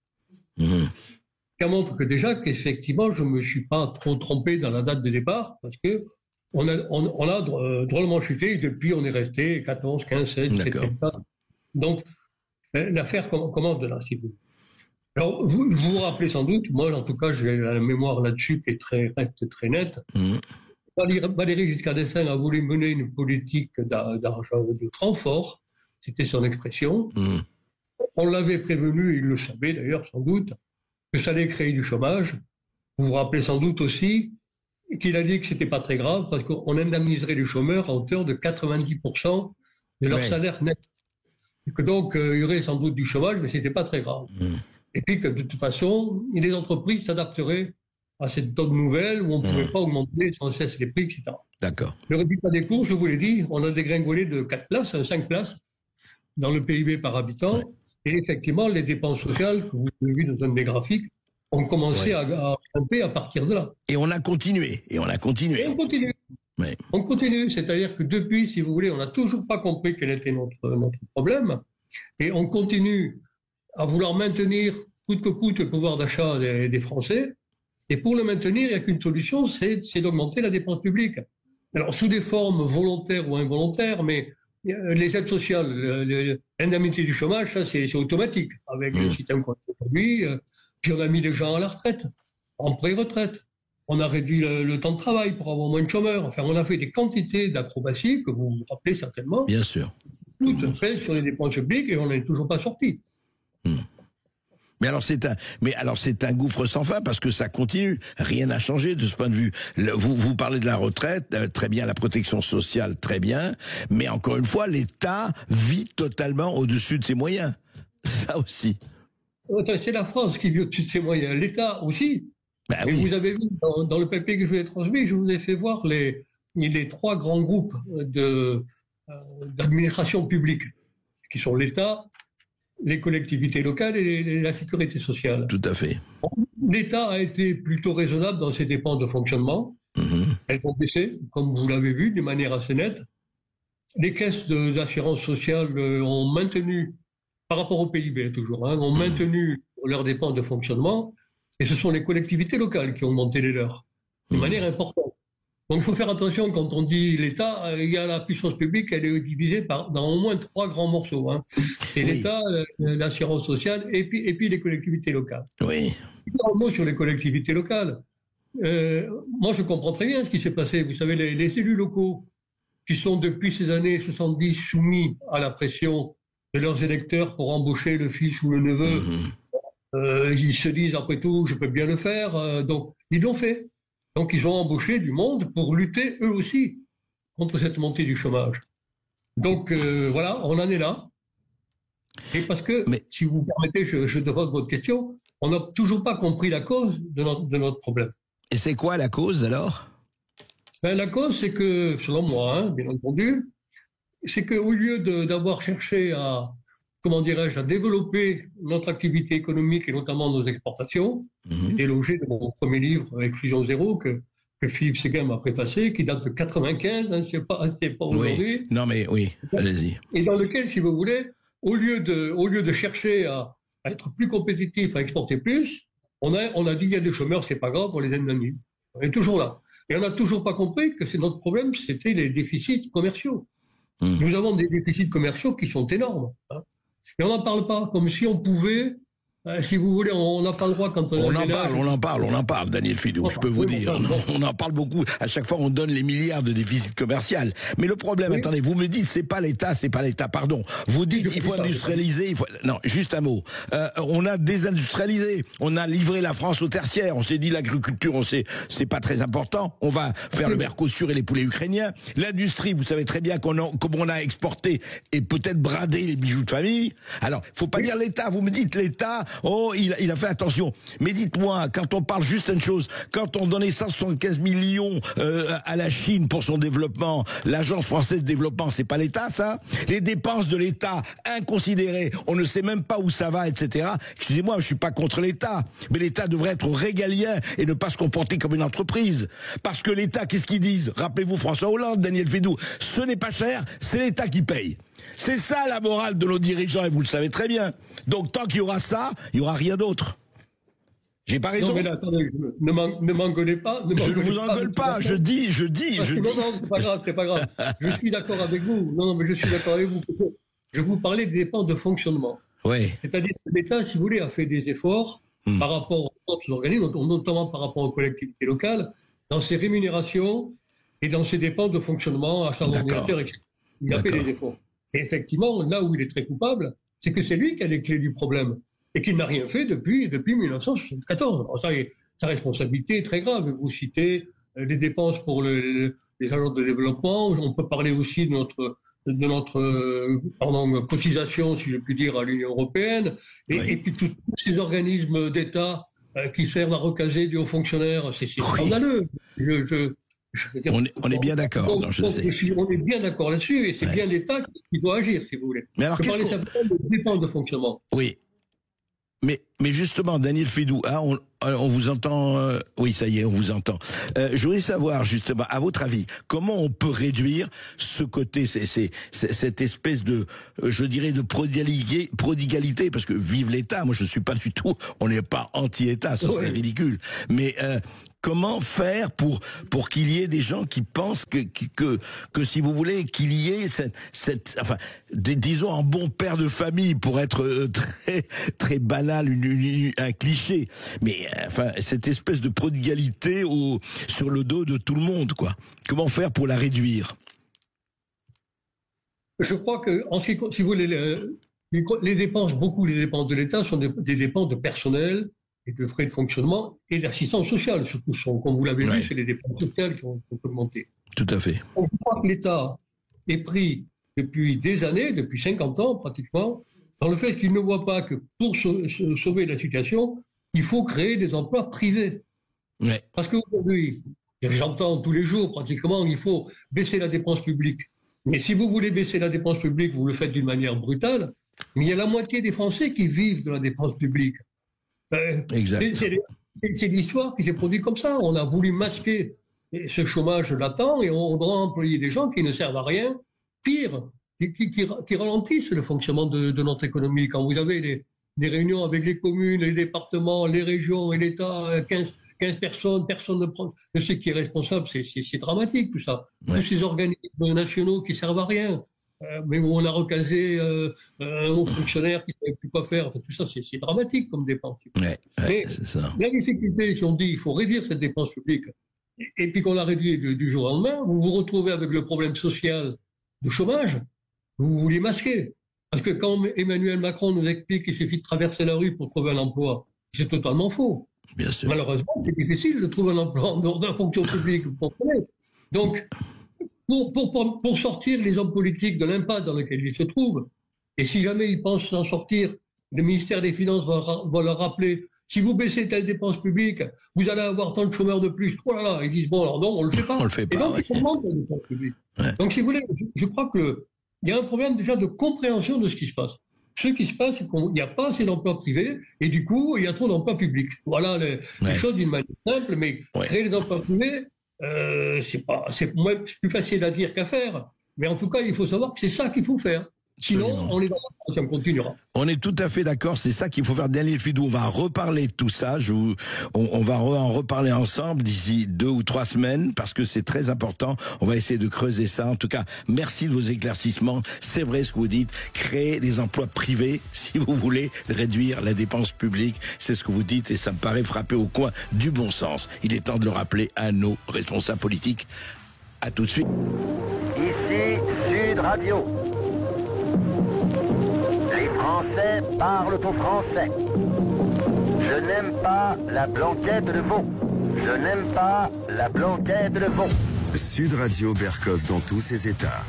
Ça montre qu'effectivement, je ne me suis pas trop trompé dans la date de départ, parce que on a drôlement chuté, et depuis on est resté 14, 15, 16, 17, 18. Donc, l'affaire commence de là, si vous voulez. Alors, vous vous rappelez sans doute, moi en tout cas, j'ai la mémoire là-dessus qui reste très nette. Valéry Giscard d'Estaing a voulu mener une politique d'argent de renfort, c'était son expression. On l'avait prévenu, il le savait d'ailleurs sans doute, que ça allait créer du chômage. Vous vous rappelez sans doute aussi qu'il a dit que c'était pas très grave parce qu'on indemniserait les chômeurs à hauteur de 90% de leur salaire net. Et que donc, il y aurait sans doute du chômage, mais c'était pas très grave. Et puis que de toute façon, les entreprises s'adapteraient à cette donne nouvelle où on ne pouvait pas augmenter sans cesse les prix, etc. D'accord. Le résultat des cours, je vous l'ai dit, on a dégringolé de 4 places, 5 places dans le PIB par habitant. Et effectivement, les dépenses sociales, que vous avez vues dans un des graphiques, ont commencé à grimper à partir de là. Et on a continué. Et on continue. On continue. C'est-à-dire que depuis, si vous voulez, on n'a toujours pas compris quel était notre problème. Et on continue à vouloir maintenir coûte que coûte le pouvoir d'achat des Français. Et pour le maintenir, il n'y a qu'une solution, c'est d'augmenter la dépense publique. Alors, sous des formes volontaires ou involontaires, mais les aides sociales, l'indemnité du chômage, ça c'est automatique. Avec le système qu'on a aujourd'hui, puis on a mis les gens à la retraite, en pré-retraite. On a réduit le temps de travail pour avoir moins de chômeurs. Enfin, on a fait des quantités d'acrobaties que vous vous rappelez certainement. Bien sûr. Tout se fait sur les dépenses publiques et on n'est toujours pas sorti. Mais alors c'est un gouffre sans fin parce que ça continue. Rien n'a changé de ce point de vue. Vous parlez de la retraite, très bien, la protection sociale, très bien. Mais encore une fois, l'État vit totalement au-dessus de ses moyens. Ça aussi. c'est la France qui vit au-dessus de ses moyens. L'État aussi. Et vous avez vu, dans le papier que je vous ai transmis, je vous ai fait voir les 3 grands groupes d'administration publique, qui sont l'État, les collectivités locales et la sécurité sociale. Tout à fait. L'État a été plutôt raisonnable dans ses dépenses de fonctionnement. Elles ont baissé, comme vous l'avez vu, de manière assez nette. Les caisses d'assurance sociale ont maintenu, par rapport au PIB toujours, ont maintenu leurs dépenses de fonctionnement. Et ce sont les collectivités locales qui ont augmenté les leurs, de manière importante. Donc il faut faire attention quand on dit l'État, il y a la puissance publique, elle est divisée dans au moins 3 grands morceaux. C'est l'État, l'assurance sociale et puis les collectivités locales. Oui. Un mot sur les collectivités locales. Moi je comprends très bien ce qui s'est passé. Vous savez, les élus locaux qui sont depuis ces années 70 soumis à la pression de leurs électeurs pour embaucher le fils ou le neveu, ils se disent après tout je peux bien le faire, donc ils l'ont fait. Donc ils ont embauché du monde pour lutter eux aussi contre cette montée du chômage. Donc voilà, on en est là. Et parce que, si vous permettez, je devance votre question, on n'a toujours pas compris la cause de notre problème. Et c'est quoi la cause alors? La cause, c'est que, selon moi, bien entendu, c'est qu'au lieu d'avoir cherché à développer notre activité économique et notamment nos exportations, qui est l'objet de mon premier livre, Exclusion Zéro, que Philippe Séguin m'a préfacé, qui date de 95, c'est pas aujourd'hui. Non mais oui, allez-y. Et dans lequel, si vous voulez, au lieu de chercher à être plus compétitif, à exporter plus, on a dit il y a des chômeurs, c'est pas grave, on les indemnise. On est toujours là. Et on n'a toujours pas compris que c'est notre problème, c'était les déficits commerciaux. Nous avons des déficits commerciaux qui sont énormes. Et on n'en parle pas, comme si on pouvait, si vous voulez, on n'a pas le droit quand on en parle, Daniel Fédou, je peux vous dire. On en parle beaucoup. À chaque fois, on donne les milliards de déficit commercial. Mais le problème, attendez, vous me dites, c'est pas l'État, pardon. Vous dites, il faut industrialiser, non, juste un mot. On a désindustrialisé. On a livré la France au tertiaire. On s'est dit, l'agriculture, c'est pas très important. On va faire le Mercosur et les poulets ukrainiens. L'industrie, vous savez très bien comme on a exporté et peut-être bradé les bijoux de famille. Alors, faut pas dire l'État. Vous me dites l'État, il a fait attention. Mais dites-moi, quand on parle juste une chose, quand on donnait 175 millions à la Chine pour son développement, l'Agence française de développement, c'est pas l'État, ça? Les dépenses de l'État inconsidérées, on ne sait même pas où ça va, etc. Excusez-moi, je suis pas contre l'État, mais l'État devrait être régalien et ne pas se comporter comme une entreprise. Parce que l'État, qu'est-ce qu'ils disent? Rappelez-vous François Hollande, Daniel Fédou, ce n'est pas cher, c'est l'État qui paye. C'est ça la morale de nos dirigeants et vous le savez très bien. Donc tant qu'il y aura ça, il n'y aura rien d'autre. J'ai pas raison. Non mais là, attendez, ne m'engueulez pas. Je ne vous engueule pas, je dis. Non, c'est pas grave. Je suis d'accord avec vous. Non, mais je suis d'accord avec vous. Je vous parlais des dépenses de fonctionnement. Oui. C'est-à-dire que l'État, si vous voulez, a fait des efforts par rapport aux autres organismes, notamment par rapport aux collectivités locales, dans ses rémunérations et dans ses dépenses de fonctionnement, achat d'ordinateurs, etc. Il a fait des efforts. Et effectivement, là où il est très coupable, c'est que c'est lui qui a les clés du problème et qu'il n'a rien fait depuis 1974. Alors ça, sa responsabilité est très grave. Vous citez les dépenses pour les agences de développement. On peut parler aussi de notre cotisation, si je puis dire, à l'Union européenne. Et puis tous ces organismes d'État qui servent à recaser des hauts fonctionnaires, c'est scandaleux. On est bien d'accord, je sais. On est bien d'accord là-dessus, et c'est bien l'État qui doit agir, si vous voulez. Mais alors, je parlais simplement de dépenses de fonctionnement. Oui. Mais justement, Daniel Fédou, on vous entend. Oui, ça y est, on vous entend. Je voulais savoir justement, à votre avis, comment on peut réduire ce côté, cette espèce de, je dirais, de prodigalité, parce que vive l'État. Moi, je suis pas du tout. On n'est pas anti-État, ce serait ridicule. Mais comment faire pour qu'il y ait des gens qui pensent que si vous voulez, qu'il y ait disons un bon père de famille, pour être très très banal, un cliché, mais cette espèce de prodigalité sur le dos de tout le monde, quoi. Comment faire pour la réduire? Je crois que si vous voulez, les dépenses de l'État sont des dépenses de personnel et de frais de fonctionnement et d'assistance sociale, surtout, comme vous l'avez vu, c'est les dépenses sociales qui ont augmenté. Tout à fait. On voit que l'État est pris depuis des années, depuis 50 ans pratiquement, dans le fait qu'ils ne voient pas que pour sauver la situation, il faut créer des emplois privés. Ouais. Parce qu'aujourd'hui, j'entends tous les jours pratiquement, il faut baisser la dépense publique. Mais si vous voulez baisser la dépense publique, vous le faites d'une manière brutale, mais il y a la moitié des Français qui vivent de la dépense publique. Exact. C'est l'histoire qui s'est produite comme ça. On a voulu masquer ce chômage latent et on doit employer des gens qui ne servent à rien, pire, qui ralentissent le fonctionnement de notre économie. Quand vous avez des réunions avec les communes, les départements, les régions et l'État, 15 personnes, personne ne sait qui est responsable, c'est dramatique tout ça. Ouais. Tous ces organismes nationaux qui servent à rien, mais où on a recasé un haut fonctionnaire qui ne savait plus quoi faire, enfin, tout ça c'est dramatique comme dépense. Ouais, mais c'est ça. La difficulté, si on dit il faut réduire cette dépense publique, et puis qu'on la réduit du jour au lendemain, vous vous retrouvez avec le problème social de chômage, vous voulez masquer. Parce que quand Emmanuel Macron nous explique qu'il suffit de traverser la rue pour trouver un emploi, c'est totalement faux. Bien sûr. Malheureusement, c'est difficile de trouver un emploi en dehors de la fonction publique, vous comprenez. Donc, pour sortir les hommes politiques de l'impasse dans laquelle ils se trouvent, et si jamais ils pensent s'en sortir, le ministère des Finances va leur rappeler, si vous baissez telle dépense publique, vous allez avoir tant de chômeurs de plus. Oh là là, ils disent, bon alors non, on le fait pas. On le fait pas. Et donc, ouais. ils augmentent la dépense publique. Ouais. Donc, si vous voulez, je crois que il y a un problème déjà de compréhension de ce qui se passe. Ce qui se passe, c'est qu'il n'y a pas assez d'emplois privés et du coup, il y a trop d'emplois publics. Voilà les choses d'une manière simple, mais créer des emplois privés, c'est plus facile à dire qu'à faire. Mais en tout cas, il faut savoir que c'est ça qu'il faut faire. Sinon, absolument. On est dans la ça continuera. On est tout à fait d'accord, c'est ça qu'il faut faire. Daniel Fidou, on va reparler de tout ça. On va en reparler ensemble d'ici 2 ou 3 semaines parce que c'est très important. On va essayer de creuser ça. En tout cas, merci de vos éclaircissements. C'est vrai ce que vous dites. Créer des emplois privés, si vous voulez réduire la dépense publique. C'est ce que vous dites et ça me paraît frapper au coin du bon sens. Il est temps de le rappeler à nos responsables politiques. À tout de suite. Ici Sud Radio. Les Français parlent au français. Je n'aime pas la blanquette de veau. Je n'aime pas la blanquette de veau. Sud Radio Berkov dans tous ses états.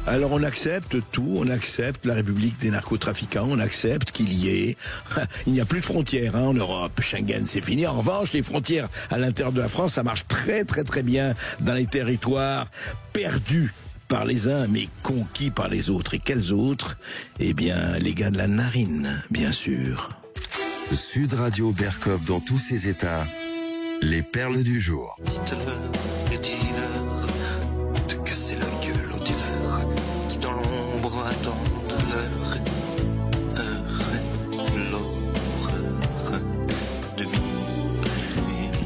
Alors on accepte tout, on accepte la République des narcotrafiquants, on accepte qu'il y ait... Il n'y a plus de frontières en Europe, Schengen c'est fini. En revanche, les frontières à l'intérieur de la France, ça marche très très très bien dans les territoires perdus par les uns, mais conquis par les autres. Et quels autres? Eh bien, les gars de la narine, bien sûr. Sud Radio Berkov dans tous ses états, les perles du jour. De casser la gueule aux dealers qui dans l'ombre attendent l'horreur de minuit.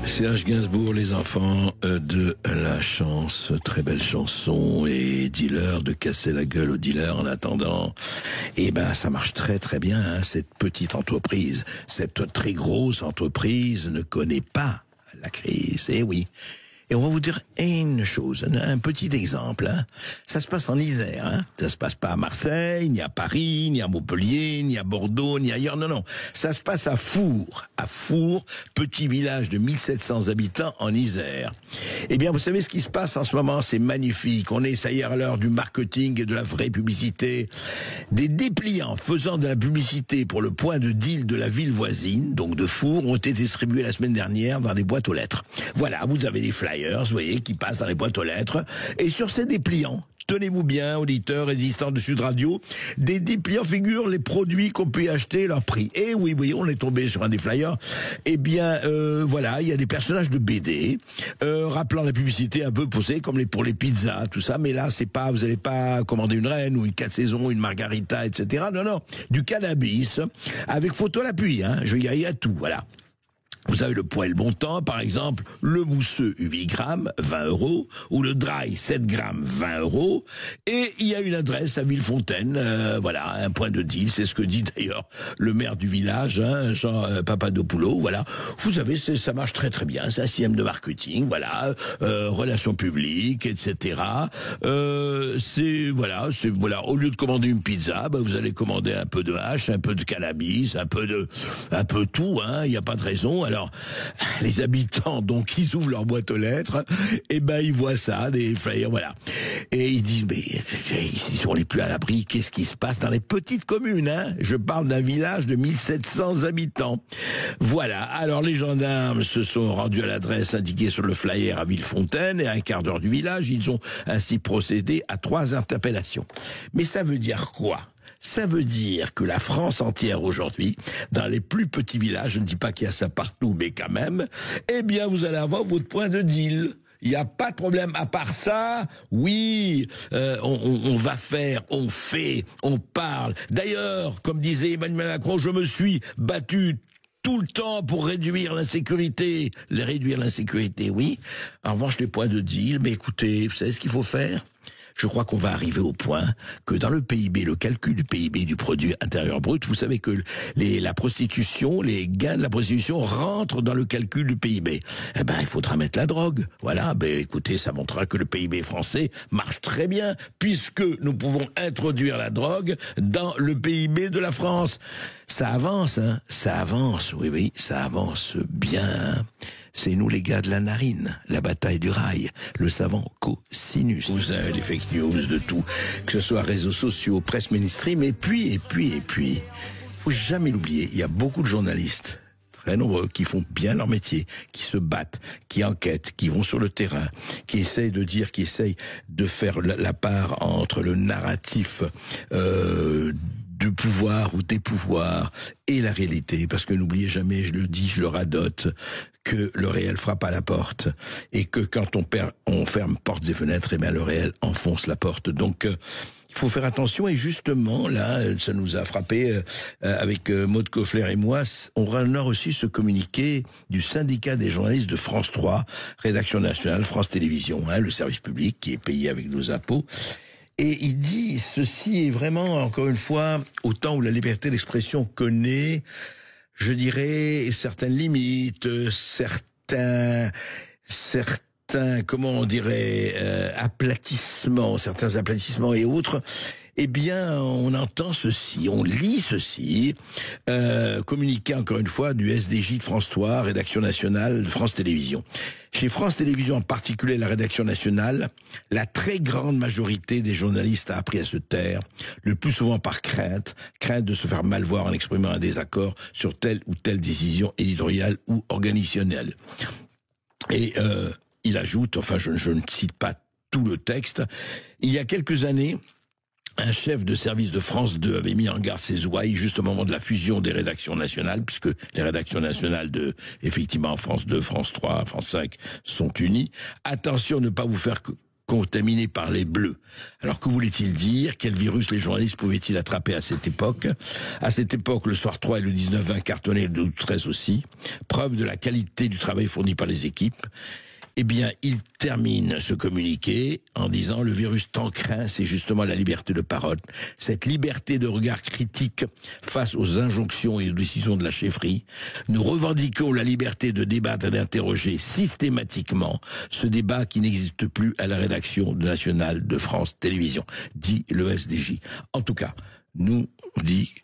Serge Gainsbourg, les enfants de la chance, très belle chanson, et dealer, de casser la gueule aux dealers en attendant. Eh ben, ça marche très très bien, hein, cette petite entreprise. Cette très grosse entreprise ne connaît pas la crise, eh oui. Et on va vous dire une chose, un petit exemple. Hein. Ça se passe en Isère. Hein. Ça se passe pas à Marseille, ni à Paris, ni à Montpellier, ni à Bordeaux, ni ailleurs. Non, non. Ça se passe à Four. À Four, petit village de 1700 habitants en Isère. Eh bien, vous savez ce qui se passe en ce moment? C'est magnifique. On est, ça y est, à l'heure du marketing et de la vraie publicité. Des dépliants faisant de la publicité pour le point de deal de la ville voisine, donc de Four, ont été distribués la semaine dernière dans des boîtes aux lettres. Voilà, vous avez des flyers, vous voyez, qui passent dans les boîtes aux lettres. Et sur ces dépliants, tenez-vous bien, auditeurs, résistants de Sud Radio, des dépliants figurent les produits qu'on peut acheter et leur prix. Et oui, on est tombé sur un des flyers. Eh bien, voilà, il y a des personnages de BD, rappelant la publicité un peu posée, comme pour les pizzas, tout ça. Mais là, c'est pas, vous n'allez pas commander une reine ou une 4 saisons, une margarita, etc. Non, non, du cannabis, avec photo à l'appui, hein. Je veux dire, il y a tout, voilà. Vous avez le poids et le bon temps, par exemple, le mousseux 8 grammes, 20 €, ou le dry 7 grammes, 20 €, et il y a une adresse à Villefontaine, voilà, un point de deal, c'est ce que dit d'ailleurs le maire du village, hein, Jean Papadopoulou, voilà. Vous avez, ça marche très très bien, c'est un système de marketing, voilà, relations publiques, etc. Voilà, au lieu de commander une pizza, bah, vous allez commander un peu de hache, un peu de cannabis, un peu tout, hein, il n'y a pas de raison. Alors, les habitants, donc, ils ouvrent leur boîte aux lettres, et ben ils voient ça, des flyers, voilà. Et ils disent, mais ils sont les plus à l'abri, qu'est-ce qui se passe dans les petites communes, hein? Je parle d'un village de 1700 habitants. Voilà, alors les gendarmes se sont rendus à l'adresse indiquée sur le flyer à Villefontaine, et à un quart d'heure du village, ils ont ainsi procédé à 3 interpellations. Mais ça veut dire quoi? Ça veut dire que la France entière aujourd'hui, dans les plus petits villages, je ne dis pas qu'il y a ça partout, mais quand même, eh bien vous allez avoir votre point de deal. Il n'y a pas de problème. À part ça, oui, on va faire, on fait, on parle. D'ailleurs, comme disait Emmanuel Macron, je me suis battu tout le temps pour réduire l'insécurité. Réduire l'insécurité, oui. En revanche, les points de deal, mais écoutez, vous savez ce qu'il faut faire ? Je crois qu'on va arriver au point que dans le PIB, le calcul du PIB, du produit intérieur brut, vous savez que la prostitution, les gains de la prostitution rentrent dans le calcul du PIB. Eh ben, il faudra mettre la drogue. Voilà, ben écoutez, ça montrera que le PIB français marche très bien, puisque nous pouvons introduire la drogue dans le PIB de la France. Ça avance, hein, ça avance, oui, ça avance bien. C'est nous les gars de la narine, la bataille du rail, le savant cosinus. Vous avez les fake news de tout, que ce soit réseaux sociaux, presse mainstream, et puis, faut jamais l'oublier, il y a beaucoup de journalistes, très nombreux, qui font bien leur métier, qui se battent, qui enquêtent, qui vont sur le terrain, qui essayent de dire, qui essayent de faire la part entre le narratif du pouvoir ou des pouvoirs et la réalité, parce que n'oubliez jamais, je le dis, je le radote, que le réel frappe à la porte et que quand on ferme portes et fenêtres, et bien le réel enfonce la porte. Donc il faut faire attention, et justement là, ça nous a frappé avec Maude Koffler et moi, on a reçu ce communiqué du syndicat des journalistes de France 3, rédaction nationale, France Télévisions, hein, le service public qui est payé avec nos impôts. Et il dit, ceci est vraiment, encore une fois, au temps où la liberté d'expression connaît, je dirais, certaines limites, certains, comment on dirait, certains aplatissements et autres, eh bien, on entend ceci, on lit ceci, communiqué encore une fois du SDJ de France 3, rédaction nationale de France Télévisions. Chez France Télévisions, en particulier la rédaction nationale, la très grande majorité des journalistes a appris à se taire, le plus souvent par crainte de se faire mal voir en exprimant un désaccord sur telle ou telle décision éditoriale ou organisationnelle. Et il ajoute, enfin je ne cite pas tout le texte, il y a quelques années, un chef de service de France 2 avait mis en garde ses ouailles juste au moment de la fusion des rédactions nationales, puisque les rédactions nationales de, effectivement, France 2, France 3, France 5 sont unies. Attention, ne pas vous faire contaminer par les bleus. Alors que voulait-il dire? Quel virus les journalistes pouvaient-ils attraper à cette époque? À cette époque, le soir 3 et le 19-20 cartonnaient, le 12-13 aussi. Preuve de la qualité du travail fourni par les équipes. Eh bien, il termine ce communiqué en disant « Le virus tant craint, c'est justement la liberté de parole. Cette liberté de regard critique face aux injonctions et aux décisions de la chefferie. Nous revendiquons la liberté de débattre et d'interroger systématiquement ce débat qui n'existe plus à la rédaction nationale de France Télévisions », dit le SDJ. En tout cas, nous,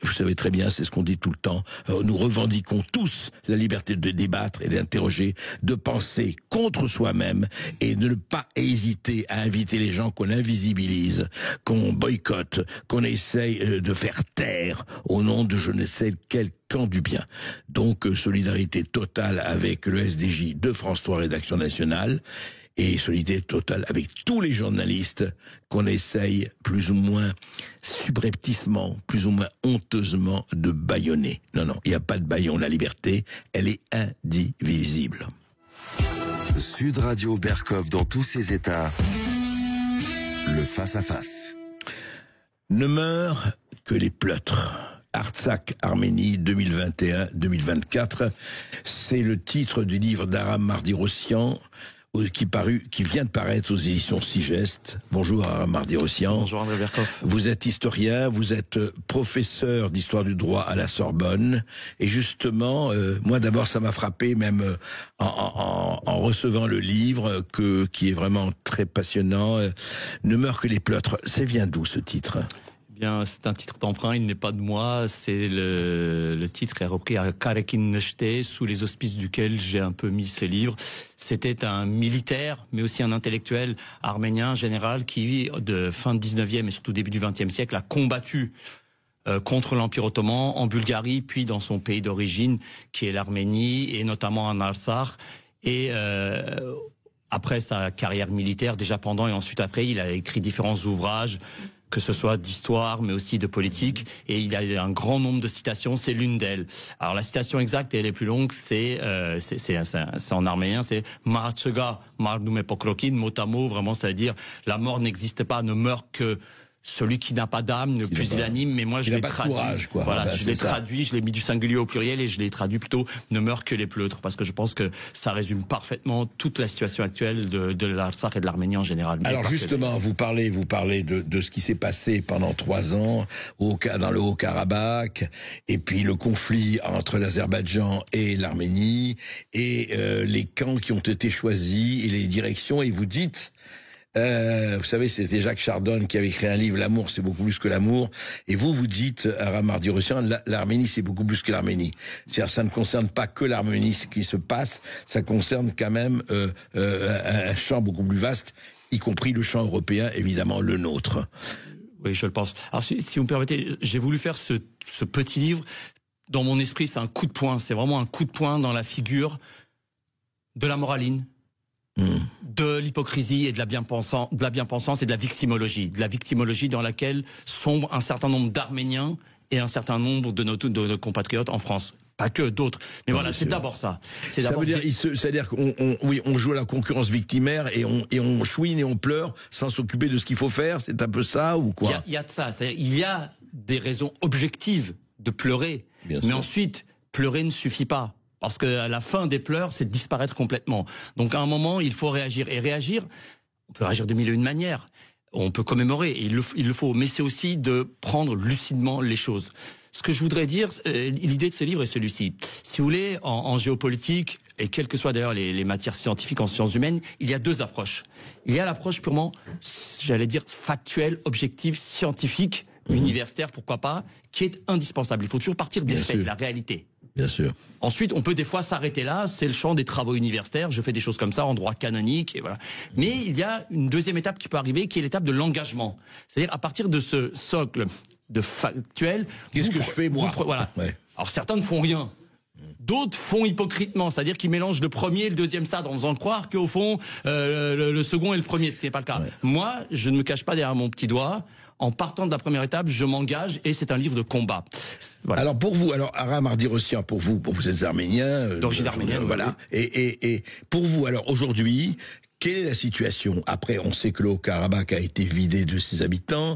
vous savez très bien, c'est ce qu'on dit tout le temps, nous revendiquons tous la liberté de débattre et d'interroger, de penser contre soi-même et de ne pas hésiter à inviter les gens qu'on invisibilise, qu'on boycotte, qu'on essaye de faire taire au nom de je ne sais quel camp du bien. Donc, solidarité totale avec le SDJ de France 3 Rédaction Nationale, et solidarité totale avec tous les journalistes qu'on essaye plus ou moins subrepticement, plus ou moins honteusement de bâillonner. Non, il n'y a pas de bâillon. La liberté, elle est indivisible. Sud Radio Berkov dans tous ses états. Le face-à-face. Ne meurent que les pleutres. Artsakh, Arménie, 2021-2024. C'est le titre du livre d'Aram Mardirossian, qui vient de paraître aux éditions Sigest. Bonjour Aram Mardirossian. Bonjour André Berkov. Vous êtes historien, vous êtes professeur d'histoire du droit à la Sorbonne. Et justement, moi d'abord ça m'a frappé, même en recevant le livre, qui est vraiment très passionnant. Ne meurent que les pleutres. Ça vient d'où ce titre ? Bien, c'est un titre d'emprunt, il n'est pas de moi. C'est le titre est repris à Karekin Nechté, sous les auspices duquel j'ai un peu mis ce livre. C'était un militaire, mais aussi un intellectuel arménien général qui, de fin 19e et surtout début du 20e siècle, a combattu contre l'Empire ottoman en Bulgarie, puis dans son pays d'origine, qui est l'Arménie, et notamment en Artsakh. Et après sa carrière militaire, déjà pendant et ensuite après, il a écrit différents ouvrages, que ce soit d'histoire, mais aussi de politique, et il a un grand nombre de citations, c'est l'une d'elles. Alors la citation exacte, et elle est plus longue, c'est en arménien, c'est « Ma'achega mardume pokrokin », mot à mot, vraiment ça veut dire « la mort n'existe pas, ne meurt que celui qui n'a pas d'âme, ne pusillanime », mais moi je l'ai traduit. Courage, quoi. Voilà, je l'ai traduit, je l'ai mis du singulier au pluriel et je l'ai traduit plutôt « ne meurent que les pleutres », parce que je pense que ça résume parfaitement toute la situation actuelle de l'Artsakh et de l'Arménie en général. Alors justement, vous parlez de ce qui s'est passé pendant 3 ans dans le Haut-Karabakh, et puis le conflit entre l'Azerbaïdjan et l'Arménie, et les camps qui ont été choisis, et les directions, et vous dites... vous savez, c'était Jacques Chardon qui avait écrit un livre, L'amour, c'est beaucoup plus que l'amour. Et vous dites, Aram Mardi-Rossian, l'Arménie, c'est beaucoup plus que l'Arménie. C'est-à-dire, ça ne concerne pas que l'Arménie, ce qui se passe, ça concerne quand même un champ beaucoup plus vaste, y compris le champ européen, évidemment, le nôtre. Oui, je le pense. Alors, si vous me permettez, j'ai voulu faire ce petit livre. Dans mon esprit, c'est un coup de poing. C'est vraiment un coup de poing dans la figure de la moraline, de l'hypocrisie et de la bien-pensance et de la victimologie dans laquelle sombrent un certain nombre d'Arméniens et un certain nombre de nos compatriotes en France. Pas que d'autres, mais voilà, c'est d'abord ça. C'est-à-dire qu'on joue à la concurrence victimaire et on chouine et on pleure sans s'occuper de ce qu'il faut faire. C'est un peu ça ou quoi? Il y a de ça. Il y a des raisons objectives de pleurer, mais ensuite pleurer ne suffit pas. Parce qu'à la fin des pleurs, c'est de disparaître complètement. Donc à un moment, il faut réagir. Et réagir, on peut réagir de mille et une manières. On peut commémorer, et il le faut. Mais c'est aussi de prendre lucidement les choses. Ce que je voudrais dire, l'idée de ce livre est celui-ci. Si vous voulez, en géopolitique, et quelles que soient d'ailleurs les matières scientifiques en sciences humaines, il y a 2 approches. Il y a l'approche purement, j'allais dire, factuelle, objective, scientifique, universitaire, pourquoi pas, qui est indispensable. Il faut toujours partir des faits, de la réalité. Bien sûr. Ensuite, on peut des fois s'arrêter là, c'est le champ des travaux universitaires, je fais des choses comme ça en droit canonique, et voilà. Mais il y a une deuxième étape qui peut arriver, qui est l'étape de l'engagement. C'est-à-dire, à partir de ce socle de factuel... Qu'est-ce que je fais, moi? Voilà. Ouais. Alors, certains ne font rien. D'autres font hypocritement, c'est-à-dire qu'ils mélangent le premier et le deuxième stade en faisant croire qu'au fond, le second est le premier, ce qui n'est pas le cas. Ouais. Moi, je ne me cache pas derrière mon petit doigt. En partant de la première étape, je m'engage et c'est un livre de combat. Voilà. Alors pour vous, Aram Mardi-Rossian, pour vous êtes arménien, d'origine arménienne, voilà. Et pour vous, alors aujourd'hui, quelle est la situation? Après, on sait que le Haut-Karabakh a été vidé de ses habitants.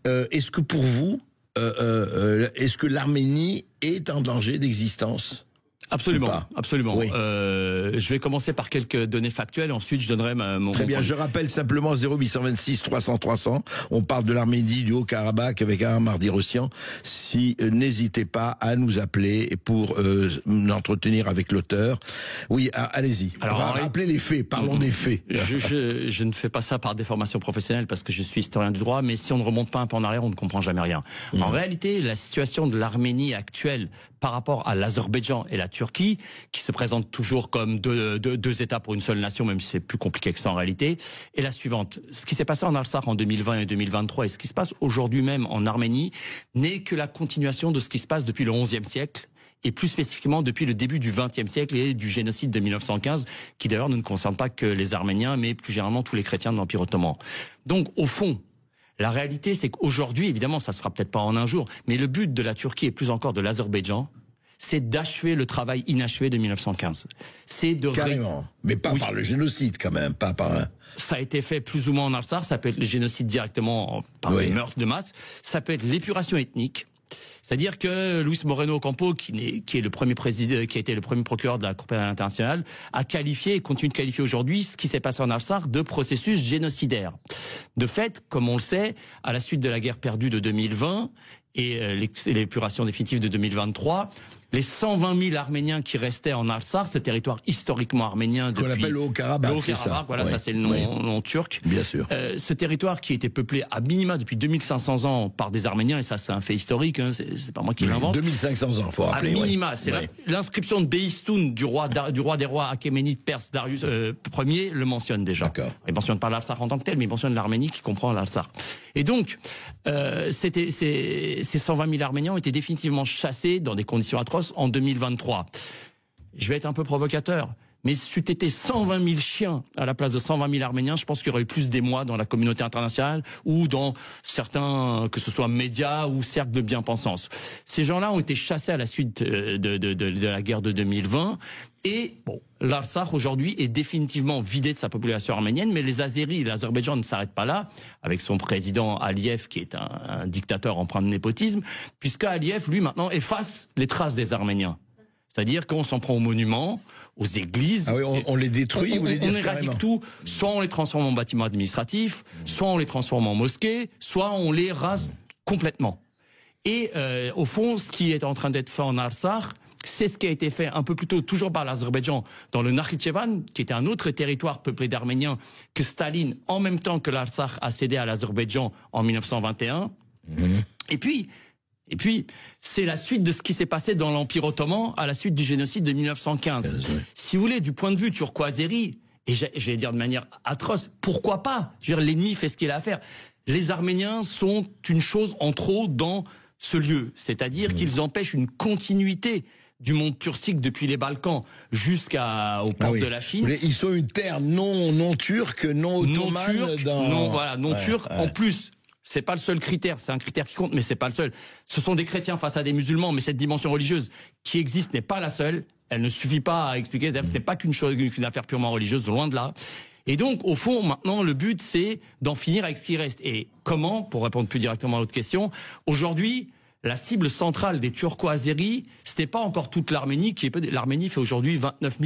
Est-ce que pour vous, est-ce que l'Arménie est en danger d'existence? Absolument, absolument. Oui. Je vais commencer par quelques données factuelles, ensuite je donnerai mon... Très bien, je rappelle simplement 0826 300 300, on parle de l'Arménie, du Haut-Karabakh avec Aram Mardi-Rossian. Si n'hésitez pas à nous appeler pour l'entretenir avec l'auteur. Oui, allez-y. Alors, rappelez les faits, parlons des faits. Je ne fais pas ça par déformation professionnelle parce que je suis historien du droit, mais si on ne remonte pas un peu en arrière, on ne comprend jamais rien. En réalité, la situation de l'Arménie actuelle par rapport à l'Azerbaïdjan et la Turquie, qui se présentent toujours comme deux États pour une seule nation, même si c'est plus compliqué que ça en réalité, est la suivante. Ce qui s'est passé en Artsakh en 2020 et 2023 et ce qui se passe aujourd'hui même en Arménie n'est que la continuation de ce qui se passe depuis le XIe siècle et plus spécifiquement depuis le début du XXe siècle et du génocide de 1915, qui d'ailleurs ne concerne pas que les Arméniens, mais plus généralement tous les chrétiens de l'Empire ottoman. Donc au fond, la réalité, c'est qu'aujourd'hui, évidemment, ça se fera peut-être pas en un jour, mais le but de la Turquie et plus encore de l'Azerbaïdjan, c'est d'achever le travail inachevé de 1915. C'est de... Carrément, mais pas par le génocide quand même, pas par un... Ça a été fait plus ou moins en Artsakh, ça peut être le génocide directement par le meurtre de masse, ça peut être l'épuration ethnique. C'est-à-dire que Luis Moreno Ocampo, qui est le premier président, qui a été le premier procureur de la Cour pénale internationale, a qualifié et continue de qualifier aujourd'hui ce qui s'est passé en Artsakh de processus génocidaire. De fait, comme on le sait, à la suite de la guerre perdue de 2020 et l'épuration définitive de 2023, les 120 000 Arméniens qui restaient en Artsakh, ce territoire historiquement arménien depuis... Qu'on appelle le Haut-Karabakh. Le Haut-Karabakh, voilà, oui. ça c'est le nom turc. Bien sûr. Ce territoire qui était peuplé à minima depuis 2500 ans par des Arméniens, et ça c'est un fait historique, hein, c'est pas moi qui l'invente. 2500 ans, faut rappeler. À minima, c'est l'inscription de Behistoun du roi des rois achéménides perse Darius Ier le mentionne déjà. Il mentionne pas l'Artsakh en tant que tel, mais il mentionne l'Arménie qui comprend l'Artsakh. Et donc, ces 120 000 Arméniens ont été définitivement chassés dans des conditions atroces en 2023. Je vais être un peu provocateur, mais si c'eût été 120 000 chiens à la place de 120 000 Arméniens, je pense qu'il y aurait eu plus d'émoi dans la communauté internationale ou dans certains, que ce soit médias ou cercles de bien-pensance. Ces gens-là ont été chassés à la suite de la guerre de 2020 et bon, l'Artsakh aujourd'hui est définitivement vidé de sa population arménienne, mais les Azéris et l'Azerbaïdjan ne s'arrêtent pas là, avec son président Aliyev qui est un dictateur empreint de népotisme, puisque Aliyev, lui, maintenant, efface les traces des Arméniens. C'est-à-dire qu'on s'en prend aux monuments, aux églises. Ah oui, on les détruit, on éradique tout. Soit on les transforme en bâtiments administratifs, soit on les transforme en mosquées, soit on les rase complètement. Et au fond, ce qui est en train d'être fait en Artsakh, c'est ce qui a été fait un peu plus tôt, toujours par l'Azerbaïdjan, dans le Nakhitchevan, qui était un autre territoire peuplé d'Arméniens que Staline, en même temps que l'Artsakh, a cédé à l'Azerbaïdjan en 1921. Et puis, c'est la suite de ce qui s'est passé dans l'Empire ottoman à la suite du génocide de 1915. Si vous voulez, du point de vue turco-azéri, et je vais dire de manière atroce, pourquoi pas? Je veux dire, l'ennemi fait ce qu'il a à faire. Les Arméniens sont une chose en trop dans ce lieu, c'est-à-dire qu'ils empêchent une continuité du monde turcique depuis les Balkans jusqu'aux portes de la Chine. Ils sont une terre non turque, non ottomane. Non turque. En plus, c'est pas le seul critère, c'est un critère qui compte, mais c'est pas le seul. Ce sont des chrétiens face à des musulmans, mais cette dimension religieuse qui existe n'est pas la seule. Elle ne suffit pas à expliquer. Ce n'est pas qu'une affaire purement religieuse, loin de là. Et donc, au fond, maintenant, le but, c'est d'en finir avec ce qui reste. Et comment, pour répondre plus directement à l'autre question, aujourd'hui, la cible centrale des Turco-Azéris, c'était pas encore toute l'Arménie, l'Arménie fait aujourd'hui 29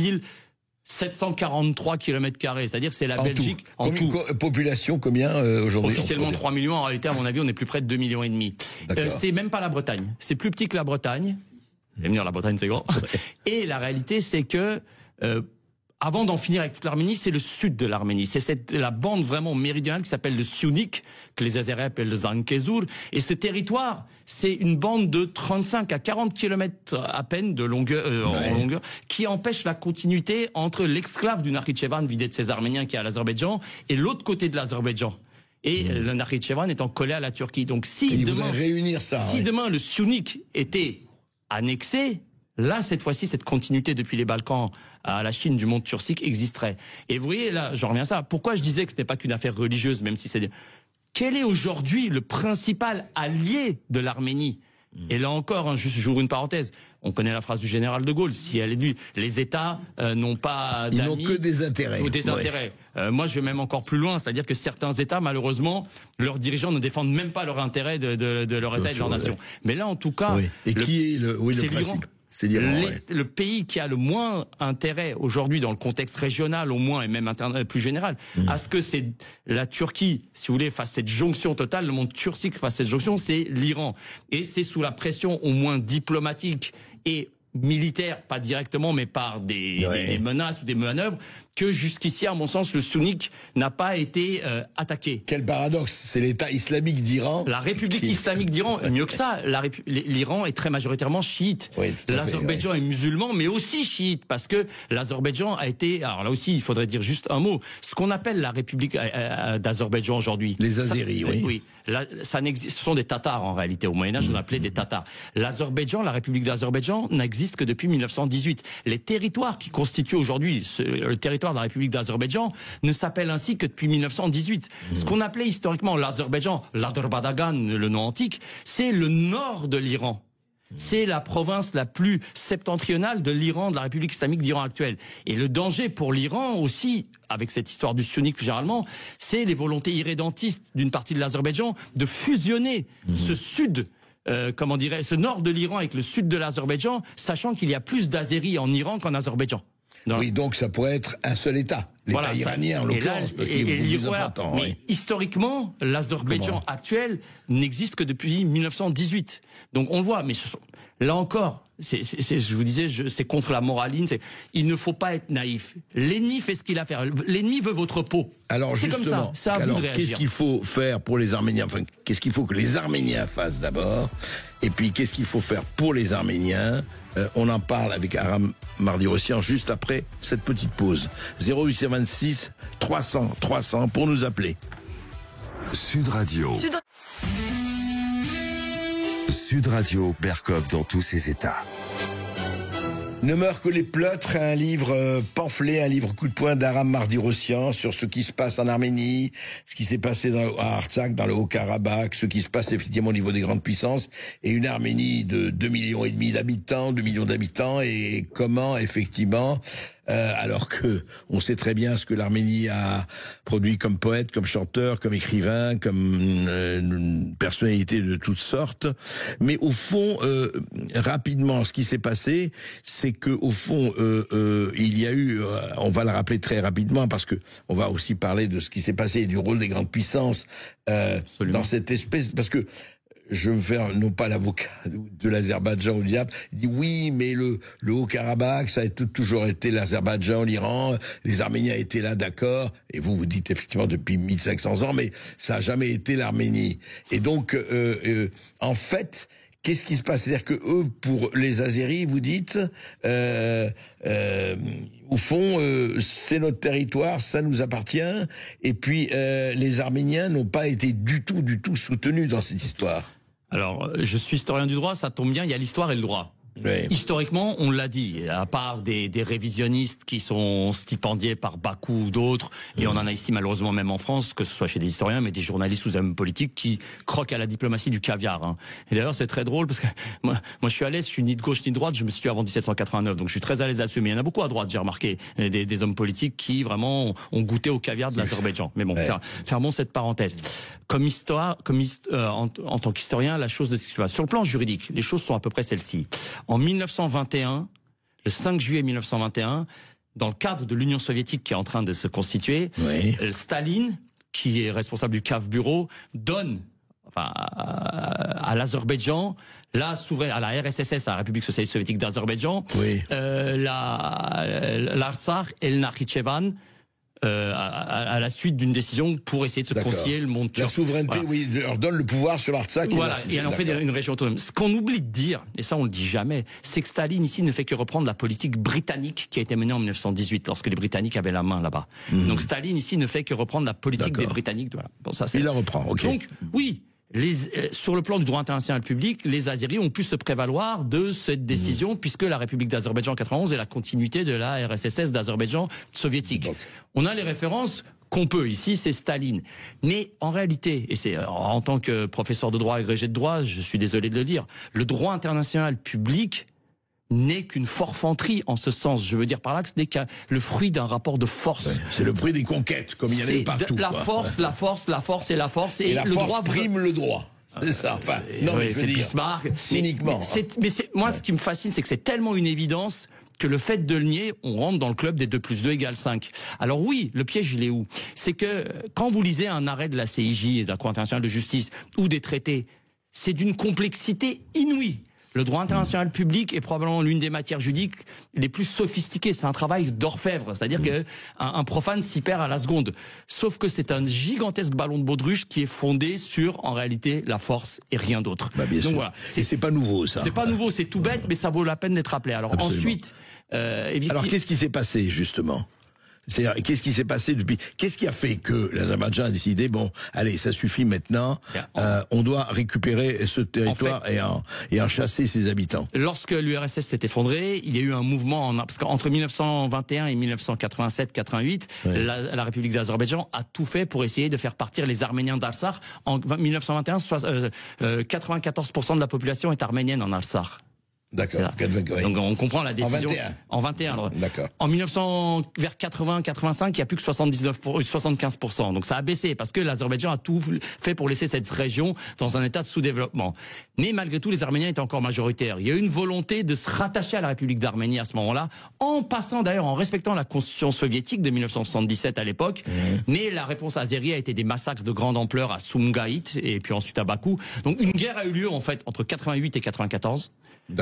743 km², c'est-à-dire c'est la Belgique en tout. Population combien aujourd'hui? Officiellement 3 millions, en réalité à mon avis on est plus près de 2,5 millions. C'est même pas la Bretagne, c'est plus petit que la Bretagne. Vous allez me dire la Bretagne c'est grand. Et la réalité c'est que avant d'en finir avec toute l'Arménie, c'est le sud de l'Arménie. C'est la bande vraiment méridionale qui s'appelle le Syunik, que les Azéris appellent le Zangezur. Et ce territoire, c'est une bande de 35 à 40 km à peine de longueur, en longueur, qui empêche la continuité entre l'exclave du Nakhitchevan vidé de ses Arméniens qui est à l'Azerbaïdjan et l'autre côté de l'Azerbaïdjan. Et le Nakhitchevan étant collé à la Turquie. Donc si demain le Syunik était annexé, là, cette fois-ci, cette continuité depuis les Balkans à la Chine du monde turcique existerait. Et vous voyez, là, j'en reviens à ça. Pourquoi je disais que ce n'est pas qu'une affaire religieuse, même si c'est... Quel est aujourd'hui le principal allié de l'Arménie? Et là encore, hein, juste j'ouvre une parenthèse, on connaît la phrase du général de Gaulle, si elle est lui, les États n'ont pas d'amis... Ils n'ont que des intérêts. Ou des intérêts. Moi, je vais même encore plus loin, c'est-à-dire que certains États, malheureusement, leurs dirigeants ne défendent même pas leur intérêt de leur État et de leur nation. Mais là, en tout cas... Et qui est le principe? C'est le pays qui a le moins intérêt aujourd'hui dans le contexte régional au moins et même plus général à ce que c'est la Turquie, si vous voulez, fasse cette jonction totale, le monde turcique fasse cette jonction, c'est l'Iran. Et c'est sous la pression au moins diplomatique et militaire, pas directement, mais par des menaces ou des manœuvres, que jusqu'ici, à mon sens, le Syunik n'a pas été attaqué. Quel paradoxe, c'est l'État islamique d'Iran. La République islamique d'Iran, mieux que ça, l'Iran est très majoritairement chiite. L'Azerbaïdjan est musulman, mais aussi chiite, parce que l'Azerbaïdjan a été, alors là aussi, il faudrait dire juste un mot, ce qu'on appelle la République d'Azerbaïdjan aujourd'hui. Les Azéris, oui. Là, ça n'existe. Ce sont des Tatars en réalité. Au Moyen Âge, on appelait des Tatars. L'Azerbaïdjan, la République d'Azerbaïdjan, n'existe que depuis 1918. Les territoires qui constituent aujourd'hui le territoire de la République d'Azerbaïdjan ne s'appellent ainsi que depuis 1918. Ce qu'on appelait historiquement l'Azerbaïdjan, l'Azerbadagan, le nom antique, c'est le nord de l'Iran. C'est la province la plus septentrionale de l'Iran, de la République islamique d'Iran actuelle. Et le danger pour l'Iran aussi, avec cette histoire du Syunik plus généralement, c'est les volontés irrédentistes d'une partie de l'Azerbaïdjan de fusionner ce sud, ce nord de l'Iran avec le sud de l'Azerbaïdjan, sachant qu'il y a plus d'Azéris en Iran qu'en Azerbaïdjan. Oui, donc ça pourrait être un seul État, l'État iranien en l'occurrence, parce qu'il est plus important. Mais historiquement, l'Azerbaïdjan actuel n'existe que depuis 1918. Donc on le voit, mais Là encore, je vous disais, c'est contre la moraline. Il ne faut pas être naïf. L'ennemi fait ce qu'il a à faire. L'ennemi veut votre peau. Alors c'est comme ça. C'est à vous de réagir. Qu'est-ce qu'il faut faire pour les Arméniens? Enfin, qu'est-ce qu'il faut que les Arméniens fassent d'abord? Et puis, qu'est-ce qu'il faut faire pour les Arméniens? On en parle avec Aram Mardi-Rossian juste après cette petite pause. 0826 300 300 pour nous appeler. Sud Radio. Sud Radio, Berkov dans tous ses états. Ne meurent que les pleutres, un livre pamphlet, un livre coup de poing d'Aram Mardi-Rossian sur ce qui se passe en Arménie, ce qui s'est passé à Artsakh, dans le Haut-Karabakh, ce qui se passe effectivement au niveau des grandes puissances, et une Arménie de 2,5 millions d'habitants, 2 millions d'habitants, et comment effectivement, alors que on sait très bien ce que l'Arménie a produit comme poète, comme chanteur, comme écrivain, comme personnalité de toutes sortes. Mais au fond, rapidement, ce qui s'est passé, c'est que au fond, il y a eu, on va le rappeler très rapidement parce que on va aussi parler de ce qui s'est passé et du rôle des grandes puissances dans cette espèce, parce que je veux faire non pas l'avocat de l'Azerbaïdjan ou du diable, il dit oui, mais le Haut-Karabakh, ça a toujours été l'Azerbaïdjan, l'Iran, les Arméniens étaient là, d'accord, et vous dites effectivement depuis 1500 ans, mais ça n'a jamais été l'Arménie. Et donc, en fait, qu'est-ce qui se passe? C'est-à-dire que eux, pour les Azéris, vous dites, au fond, c'est notre territoire, ça nous appartient. Et puis, les Arméniens n'ont pas été du tout soutenus dans cette histoire. Alors, je suis historien du droit, ça tombe bien, il y a l'histoire et le droit. Oui. Historiquement, on l'a dit, à part des révisionnistes qui sont stipendiés par Bakou ou d'autres, et on en a ici malheureusement même en France, que ce soit chez des historiens, mais des journalistes ou des hommes politiques qui croquent à la diplomatie du caviar. Hein. Et d'ailleurs, c'est très drôle parce que moi je suis à l'aise, je suis ni de gauche ni de droite, je me suis avant 1789, donc je suis très à l'aise là-dessus. Mais il y en a beaucoup à droite, j'ai remarqué, des hommes politiques qui vraiment ont goûté au caviar de l'Azerbaïdjan. Mais bon, fermons cette parenthèse. En tant qu'historien, la chose de ce qui se passe. Sur le plan juridique, les choses sont à peu près celles-ci. En 1921, le 5 juillet 1921, dans le cadre de l'Union soviétique qui est en train de se constituer, Staline, qui est responsable du CAF Bureau, donne à l'Azerbaïdjan, à la RSSS, à la République socialiste soviétique d'Azerbaïdjan, l'Artsakh et le Nakhichevan, à la suite d'une décision pour essayer de se concilier le monde turc. La souveraineté, oui, leur donne le pouvoir sur l'Artsakh. Voilà, et elle en fait une région autonome. Ce qu'on oublie de dire, et ça on le dit jamais, c'est que Staline ici ne fait que reprendre la politique britannique qui a été menée en 1918, lorsque les Britanniques avaient la main là-bas. Donc Staline ici ne fait que reprendre la politique des Britanniques. Voilà. Bon, ça, il la reprend, ok. Donc, oui, sur le plan du droit international public, les Azéris ont pu se prévaloir de cette décision, puisque la République d'Azerbaïdjan 91 est la continuité de la RSSS d'Azerbaïdjan soviétique. Donc, on a les références qu'on peut. Ici, c'est Staline. Mais en réalité, et c'est en tant que professeur de droit agrégé de droit, je suis désolé de le dire, le droit international public n'est qu'une forfanterie en ce sens. Je veux dire par là que ce n'est que le fruit d'un rapport de force. Ouais, c'est le fruit des conquêtes, comme il y en a partout. La force, la force, la force et la force. Et la le force droit prime le droit. C'est ça. Enfin, non, oui, mais c'est Bismarck. Cyniquement. Moi, ce qui me fascine, c'est que c'est tellement une évidence que le fait de le nier, on rentre dans le club des 2 + 2 = 5. Alors oui, le piège, il est où? C'est que quand vous lisez un arrêt de la CIJ et de la Cour internationale de justice ou des traités, c'est d'une complexité inouïe. Le droit international public est probablement l'une des matières juridiques les plus sophistiquées. C'est un travail d'orfèvre, c'est-à-dire que un profane s'y perd à la seconde. Sauf que c'est un gigantesque ballon de baudruche qui est fondé sur, en réalité, la force et rien d'autre. Bien sûr. Voilà. C'est pas nouveau, ça. C'est pas nouveau, c'est tout bête, mais ça vaut la peine d'être rappelé. Alors ensuite, alors qu'est-ce qui s'est passé justement? C'est-à-dire, qu'est-ce qui s'est passé depuis? Qu'est-ce qui a fait que l'Azerbaïdjan a décidé, bon, allez, ça suffit maintenant, on doit récupérer ce territoire et en chasser ses habitants? Lorsque l'URSS s'est effondrée, il y a eu un mouvement, parce qu'entre 1921 et 1987-88, la République d'Azerbaïdjan a tout fait pour essayer de faire partir les Arméniens d'Artsakh. En 1921, 94% de la population est arménienne en Artsakh. D'accord. Donc on comprend la décision. En 21. D'accord. En 1900, vers 80-85, il n'y a plus que 75%. Donc ça a baissé parce que l'Azerbaïdjan a tout fait pour laisser cette région dans un état de sous-développement. Mais malgré tout, les Arméniens étaient encore majoritaires. Il y a eu une volonté de se rattacher à la République d'Arménie à ce moment-là, en passant d'ailleurs, en respectant la constitution soviétique de 1977 à l'époque. Mais la réponse azérie a été des massacres de grande ampleur à Sumgait et puis ensuite à Bakou. Donc une guerre a eu lieu en fait entre 88 et 94.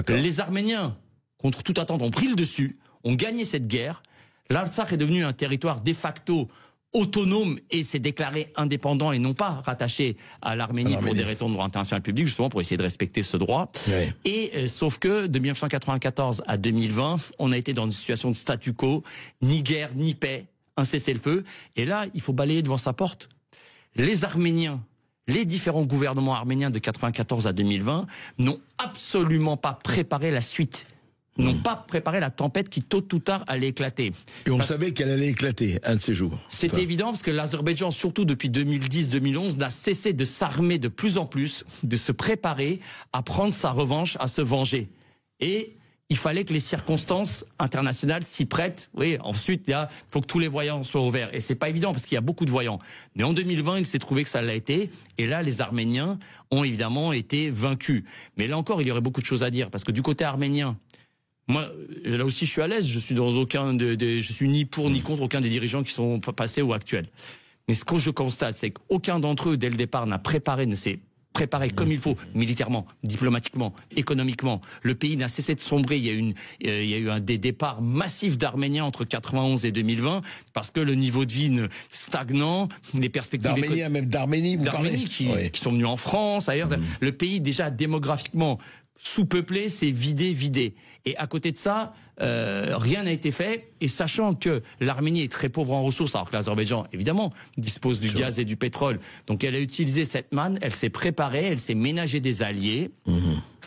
Les Arméniens, contre toute attente, ont pris le dessus, ont gagné cette guerre. L'Artsakh est devenu un territoire de facto autonome et s'est déclaré indépendant et non pas rattaché à l'Arménie pour des raisons de droit international public, justement pour essayer de respecter ce droit. Ouais. Et sauf que de 1994 à 2020, on a été dans une situation de statu quo, ni guerre, ni paix, un cessez-le-feu. Et là, il faut balayer devant sa porte. Les Arméniens, les différents gouvernements arméniens de 1994 à 2020 n'ont absolument pas préparé la suite. N'ont pas préparé la tempête qui tôt ou tard allait éclater. Et on savait qu'elle allait éclater un de ces jours. C'est évident parce que l'Azerbaïdjan, surtout depuis 2010-2011, n'a cessé de s'armer de plus en plus, de se préparer à prendre sa revanche, à se venger. Et il fallait que les circonstances internationales s'y prêtent. Oui, ensuite, il faut que tous les voyants soient au vert. Et c'est pas évident parce qu'il y a beaucoup de voyants. Mais en 2020, il s'est trouvé que ça l'a été. Et là, les Arméniens ont évidemment été vaincus. Mais là encore, il y aurait beaucoup de choses à dire parce que du côté arménien, moi, là aussi, je suis à l'aise. Je suis dans aucun je suis ni pour ni contre aucun des dirigeants qui sont passés ou actuels. Mais ce que je constate, c'est qu'aucun d'entre eux, dès le départ, ne s'est préparé comme il faut, militairement, diplomatiquement, économiquement. Le pays n'a cessé de sombrer. Il y a eu des départs massifs d'Arméniens entre 91 et 2020 parce que le niveau de vie stagnant, les perspectives d'Arménie qui sont venus en France, ailleurs. Le pays déjà démographiquement sous-peuplé, c'est vidé. Et à côté de ça, rien n'a été fait. Et sachant que l'Arménie est très pauvre en ressources, alors que l'Azerbaïdjan, évidemment, dispose du gaz et du pétrole. Donc elle a utilisé cette manne, elle s'est préparée, elle s'est ménagée des alliés.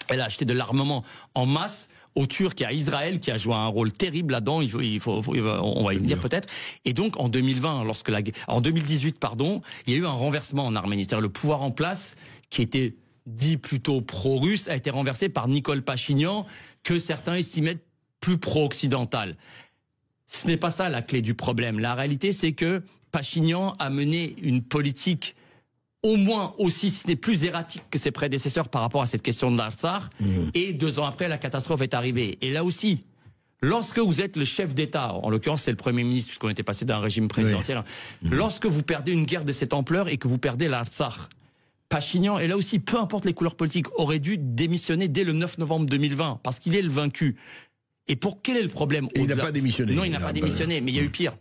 Elle a acheté de l'armement en masse aux Turcs et à Israël, qui a joué un rôle terrible là-dedans. On va y venir peut-être. Et donc en 2020, en 2018, il y a eu un renversement en Arménie. C'est-à-dire le pouvoir en place, qui était dit plutôt pro-russe, a été renversé par Nicole Pachinian, que certains estimaient plus pro-occidental. Ce n'est pas ça la clé du problème. La réalité, c'est que Pachinian a mené une politique au moins aussi, si ce n'est plus erratique que ses prédécesseurs par rapport à cette question de l'Artsakh. Et 2 ans après, la catastrophe est arrivée. Et là aussi, lorsque vous êtes le chef d'État, en l'occurrence c'est le Premier ministre, puisqu'on était passé d'un régime présidentiel, lorsque vous perdez une guerre de cette ampleur et que vous perdez l'Artsakh, Pachinian, et là aussi, peu importe les couleurs politiques, aurait dû démissionner dès le 9 novembre 2020, parce qu'il est le vaincu. Et pour quel est le problème? Il n'a pas démissionné. Non, il n'a pas démissionné, mais il y a eu pire.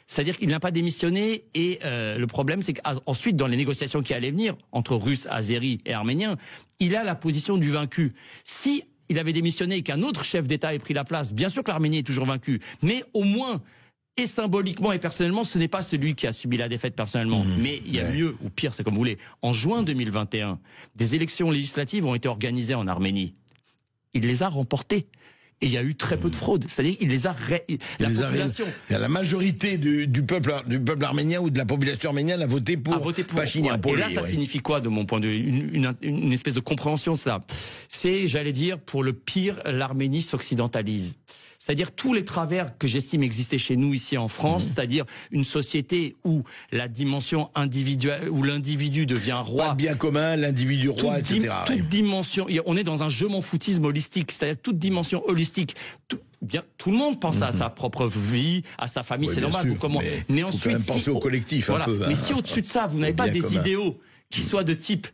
C'est-à-dire qu'il n'a pas démissionné, et le problème, c'est qu'ensuite, dans les négociations qui allaient venir, entre Russes, Azéris et Arméniens, il a la position du vaincu. Si il avait démissionné et qu'un autre chef d'État ait pris la place, bien sûr que l'Arménie est toujours vaincue, mais au moins, et symboliquement et personnellement, ce n'est pas celui qui a subi la défaite personnellement. Mais il y a mieux, ou pire, c'est comme vous voulez. En juin 2021, des élections législatives ont été organisées en Arménie. Il les a remportées. Et il y a eu très peu de fraude. C'est-à-dire qu'il les a... La majorité du peuple arménien ou de la population arménienne a voté pour Pachinian. Et là, ça signifie quoi, de mon point de vue? Une espèce de compréhension de cela. C'est, j'allais dire, pour le pire, l'Arménie s'occidentalise. C'est-à-dire tous les travers que j'estime exister chez nous ici en France, c'est-à-dire une société où la dimension individuelle, où l'individu devient roi. Pas de bien commun, l'individu roi, etc. Toute dimension, on est dans un je m'en foutisme holistique, c'est-à-dire toute dimension holistique. Tout le monde pense à sa propre vie, à sa famille, c'est normal. Mais ensuite, faut quand même penser au collectif un peu. Mais si au-dessus de ça, vous n'avez pas des idéaux qui soient de type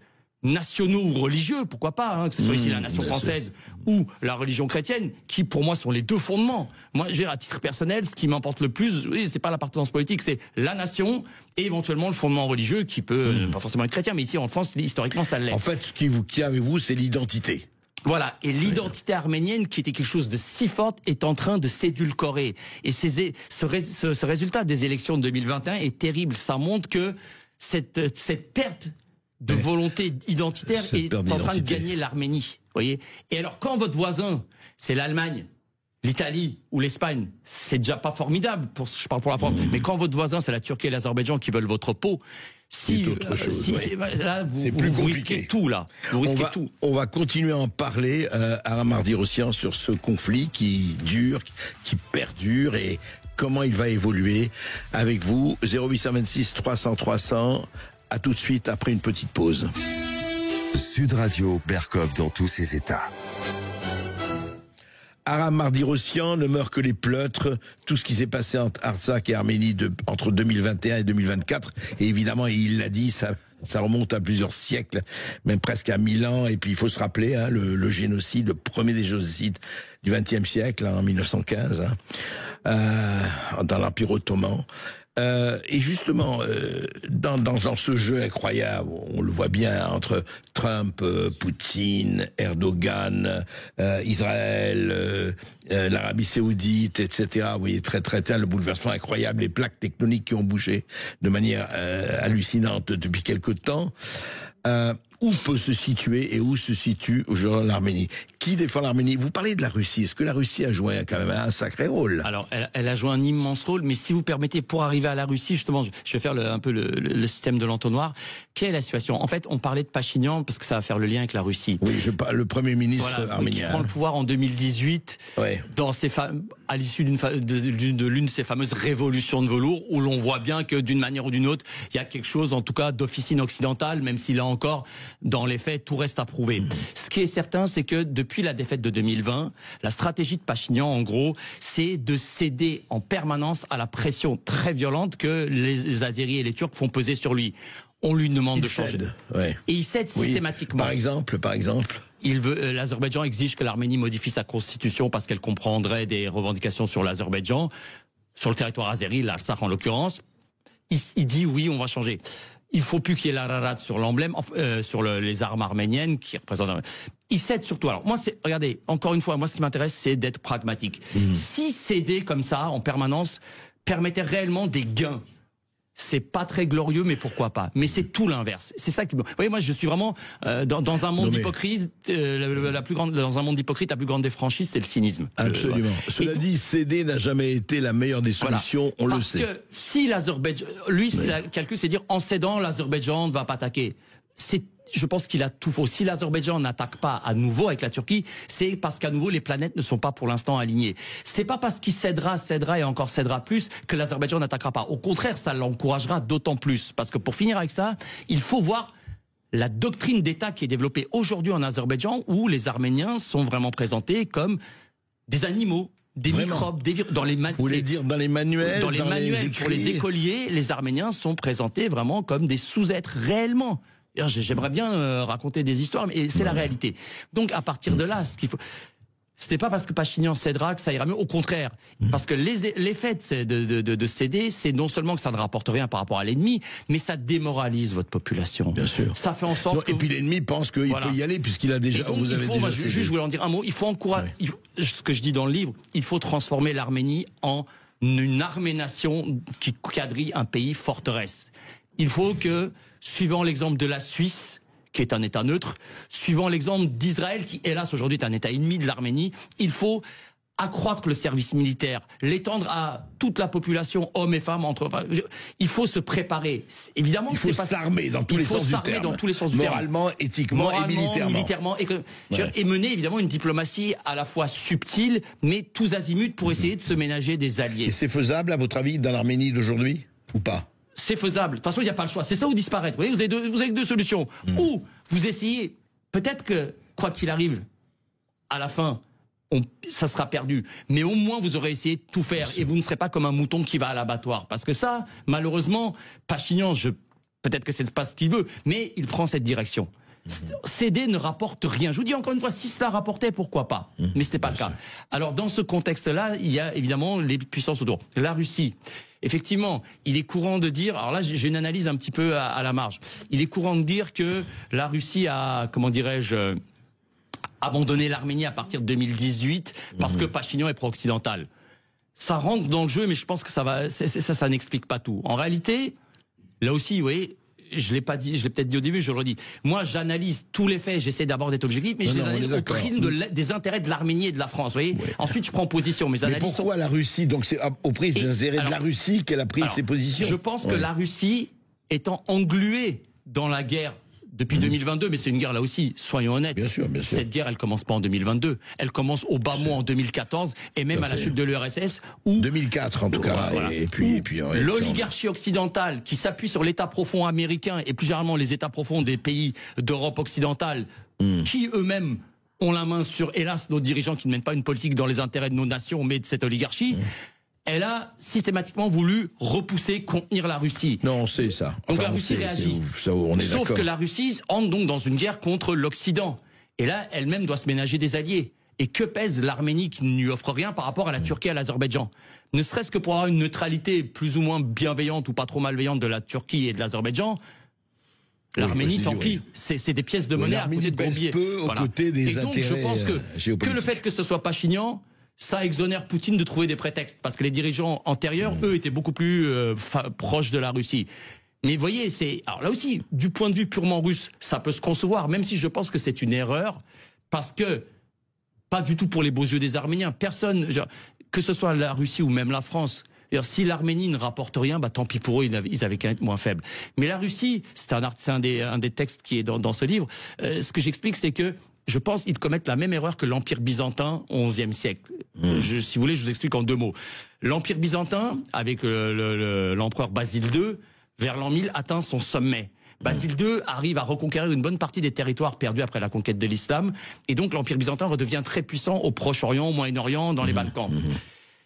nationaux ou religieux, pourquoi pas, que ce soit ici la nation française ou la religion chrétienne, qui pour moi sont les 2 fondements. Moi, à titre personnel, ce qui m'importe le plus, c'est pas l'appartenance politique, c'est la nation et éventuellement le fondement religieux qui peut pas forcément être chrétien, mais ici en France, historiquement, ça l'est. En fait, ce qui vous tient avec vous, c'est l'identité. Voilà, et l'identité arménienne, qui était quelque chose de si forte, est en train de s'édulcorer. Et ce résultat des élections de 2021 est terrible. Ça montre que cette perte de volonté identitaire est en train de gagner l'Arménie. Voyez. Et alors, quand votre voisin, c'est l'Allemagne, l'Italie ou l'Espagne, c'est déjà pas formidable, je parle pour la France, mais quand votre voisin, c'est la Turquie et l'Azerbaïdjan qui veulent votre peau, là, vous risquez tout, là. Vous risquez tout. On va continuer à en parler, Aram Mardirossian, sur ce conflit qui dure, qui perdure, et comment il va évoluer avec vous. 0826 300 300. À tout de suite après une petite pause. Sud Radio, Berkov dans tous ses états. Aram Mardirossian, ne meurt que les pleutres, tout ce qui s'est passé entre Artsakh et Arménie entre 2021 et 2024. Et évidemment, il l'a dit, ça Ça remonte à plusieurs siècles, même presque à 1000 ans. Et puis il faut se rappeler le génocide, le premier des génocides du XXe siècle, en 1915, dans l'Empire ottoman. Et justement, dans ce jeu incroyable, on le voit bien entre Trump, Poutine, Erdogan, Israël, l'Arabie Saoudite, etc. Vous voyez très le bouleversement incroyable, les plaques tectoniques qui ont bougé de manière hallucinante depuis quelque temps. Où peut se situer et où se situe aujourd'hui l'Arménie? Qui défend l'Arménie? Vous parlez de la Russie. Est-ce que la Russie a joué quand même un sacré rôle? Alors, elle a joué un immense rôle, mais si vous permettez, pour arriver à la Russie, justement, je vais faire un peu le système de l'entonnoir. Quelle est la situation? En fait, on parlait de Pachinian parce que ça va faire le lien avec la Russie. Oui, le Premier ministre arménien. Qui prend le pouvoir en 2018, à l'issue de l'une de ces fameuses révolutions de velours, où l'on voit bien que d'une manière ou d'une autre, il y a quelque chose, en tout cas, d'officine occidentale, même si là encore, dans les faits, tout reste à prouver. Ce qui est certain, c'est que depuis la défaite de 2020, la stratégie de Pachinian, en gros, c'est de céder en permanence à la pression très violente que les Azéris et les Turcs font peser sur lui. On lui demande de changer. Ouais. Et il cède systématiquement. Par exemple. L'Azerbaïdjan exige que l'Arménie modifie sa constitution parce qu'elle comprendrait des revendications sur l'Azerbaïdjan, sur le territoire azéri, l'Artsakh en l'occurrence. Il dit oui, on va changer. Il faut plus qu'il y ait l'Ararat sur l'emblème, sur les armes arméniennes qui représentent. Il cède surtout. Alors moi, regardez, encore une fois, moi ce qui m'intéresse, c'est d'être pragmatique. Si céder comme ça en permanence permettait réellement des gains, c'est pas très glorieux, mais pourquoi pas? Mais c'est tout l'inverse. C'est ça qui. Vous voyez, moi, je suis vraiment dans un monde d'hypocrite. Dans un monde d'hypocrite, la plus grande des franchises, c'est le cynisme. Absolument. Cela dit, céder n'a jamais été la meilleure des solutions. On le sait. Parce que si l'Azerbaïdjan, lui, le calcul, c'est dire en cédant, l'Azerbaïdjan ne va pas attaquer. Je pense qu'il a tout faux. Si l'Azerbaïdjan n'attaque pas à nouveau avec la Turquie, c'est parce qu'à nouveau les planètes ne sont pas pour l'instant alignées. C'est pas parce qu'il cédera et encore cédera plus que l'Azerbaïdjan n'attaquera pas. Au contraire, ça l'encouragera d'autant plus. Parce que pour finir avec ça, il faut voir la doctrine d'État qui est développée aujourd'hui en Azerbaïdjan, où les Arméniens sont vraiment présentés comme des animaux. Des microbes, dans les Vous voulez dire dans les manuels, dans les manuels pour les écoliers, les Arméniens sont présentés vraiment comme des sous-êtres réellement. J'aimerais bien raconter des histoires, mais c'est la réalité. Donc à partir de là, ce qu'il faut, ce n'est pas parce que Pachinian cédera que ça ira mieux. Au contraire, parce que l'effet de céder, c'est non seulement que ça ne rapporte rien par rapport à l'ennemi, mais ça démoralise votre population. Bien sûr. Ça fait en sorte que et puis l'ennemi pense qu'il peut y aller puisqu'il a déjà. Donc, je voulais en dire un mot. Il faut encourager. Ce que je dis dans le livre, il faut transformer l'Arménie en une arménation qui quadrille un pays forteresse. Il faut que, suivant l'exemple de la Suisse, qui est un État neutre, suivant l'exemple d'Israël, qui hélas aujourd'hui est un État ennemi de l'Arménie, il faut accroître le service militaire, l'étendre à toute la population, hommes et femmes. Il faut se préparer. Évidemment, il faut s'armer dans tous les sens du terme. Moralement, éthiquement et militairement. Et mener évidemment une diplomatie à la fois subtile, mais tous azimuts pour essayer de se ménager des alliés. Et c'est faisable, à votre avis, dans l'Arménie d'aujourd'hui ou pas? C'est faisable. De toute façon, il n'y a pas le choix. C'est ça ou disparaître. Vous voyez, vous avez deux solutions. Ou vous essayez, peut-être que, quoi qu'il arrive, à la fin, ça sera perdu. Mais au moins, vous aurez essayé de tout faire. Et vous ne serez pas comme un mouton qui va à l'abattoir. Parce que ça, malheureusement, Pachinian, peut-être que c'est pas ce qu'il veut, mais il prend cette direction. Céder ne rapporte rien. Je vous dis encore une fois, si cela rapportait, pourquoi pas? Mais ce n'est pas le cas. Alors, dans ce contexte-là, il y a évidemment les puissances autour. La Russie. Effectivement, il est courant de dire, alors là j'ai une analyse un petit peu à la marge, il est courant de dire que la Russie a, comment dirais-je, abandonné l'Arménie à partir de 2018 parce que Pachinian est pro-occidental. Ça rentre dans le jeu, mais je pense que ça n'explique pas tout. En réalité, là aussi, vous voyez, je l'ai pas dit, je l'ai peut-être dit au début, je le redis. Moi, j'analyse tous les faits, j'essaie d'abord d'être objectif, mais je les analyse au prisme des intérêts de l'Arménie et de la France. Vous voyez. Ensuite, je prends position. Mais pourquoi la Russie? Donc c'est au prisme des intérêts de la Russie qu'elle a pris ses positions. Je pense que la Russie, étant engluée dans la guerre depuis 2022, mais c'est une guerre là aussi, soyons honnêtes. Bien sûr. Cette guerre, elle commence pas en 2022. Elle commence au bas mot en 2014 et même à la chute de l'URSS. 2004 en tout cas. Voilà. Et puis l'oligarchie occidentale qui s'appuie sur l'État profond américain et plus généralement les États profonds des pays d'Europe occidentale, qui eux-mêmes ont la main sur, hélas, nos dirigeants qui ne mènent pas une politique dans les intérêts de nos nations, mais de cette oligarchie. elle a systématiquement voulu repousser, contenir la Russie. Non, on sait ça. Donc Enfin, la Russie réagit. Sauf que la Russie entre donc dans une guerre contre l'Occident. Et là, elle-même doit se ménager des alliés. Et que pèse l'Arménie qui ne lui offre rien par rapport à la Turquie et à l'Azerbaïdjan? Ne serait-ce que pour avoir une neutralité plus ou moins bienveillante ou pas trop malveillante de la Turquie et de l'Azerbaïdjan, l'Arménie, tant pis, c'est des pièces de monnaie à côté de Gambier. Peu aux côtés des et donc je pense que le fait que ce soit Pachinian, ça exonère Poutine de trouver des prétextes. Parce que les dirigeants antérieurs, eux, étaient beaucoup plus proches de la Russie. Mais vous voyez, alors là aussi, du point de vue purement russe, ça peut se concevoir, même si je pense que c'est une erreur, parce que pas du tout pour les beaux yeux des Arméniens. Personne, que ce soit la Russie ou même la France, si l'Arménie ne rapporte rien, tant pis pour eux, ils avaient qu'à être moins faibles. Mais la Russie, c'est un des textes qui est dans ce livre. Ce que j'explique, c'est que je pense qu'ils commettent la même erreur que l'Empire byzantin au XIe siècle. Si vous voulez, je vous explique en 2 mots. L'Empire byzantin, avec l'empereur Basile II, vers l'an 1000, atteint son sommet. Basile II arrive à reconquérir une bonne partie des territoires perdus après la conquête de l'islam, et donc l'Empire byzantin redevient très puissant au Proche-Orient, au Moyen-Orient, dans les Balkans.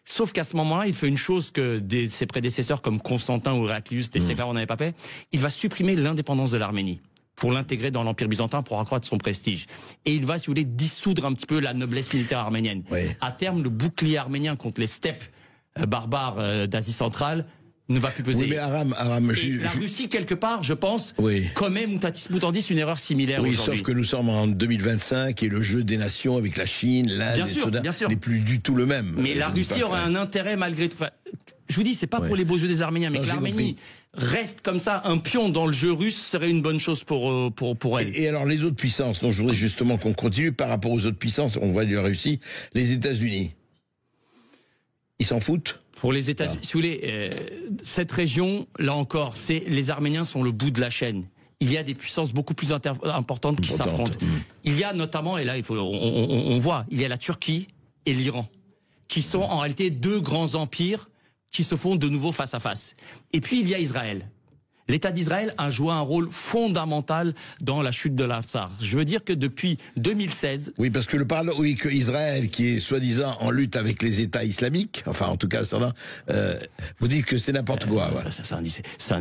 Sauf qu'à ce moment-là, il fait une chose que ses prédécesseurs comme Constantin ou Héraclius, des siècles avant, n'avaient pas fait. Il va supprimer l'indépendance de l'Arménie pour l'intégrer dans l'Empire byzantin, pour accroître son prestige. Et il va, si vous voulez, dissoudre un petit peu la noblesse militaire arménienne. À terme, le bouclier arménien contre les steppes barbares d'Asie centrale ne va plus peser. Oui, mais Aram, la Russie, quelque part, je pense, commet mutatis mutandis une erreur similaire aujourd'hui. Sauf que nous sommes en 2025 et le jeu des nations avec la Chine, l'Inde, n'est plus du tout le même. Mais la Russie aurait un intérêt malgré tout. Enfin, je vous dis, c'est pas pour les beaux yeux des Arméniens, mais que l'Arménie reste comme ça, un pion dans le jeu russe serait une bonne chose pour elle. Et alors les autres puissances, dont je voudrais justement qu'on continue par rapport aux autres puissances, on voit de la Russie, les États-Unis. Ils s'en foutent? Pour les États-Unis, si vous voulez, cette région, là encore, les Arméniens sont le bout de la chaîne. Il y a des puissances beaucoup plus importantes qui s'affrontent. Il y a notamment, et là on voit, il y a la Turquie et l'Iran, qui sont en réalité 2 grands empires qui se font de nouveau face à face. Et puis il y a Israël. L'État d'Israël a joué un rôle fondamental dans la chute de l'Artsakh. Je veux dire que depuis 2016... Oui, parce que que Israël, qui est soi-disant en lutte avec les États islamiques, enfin en tout cas certains, vous dites que c'est n'importe quoi. C'est un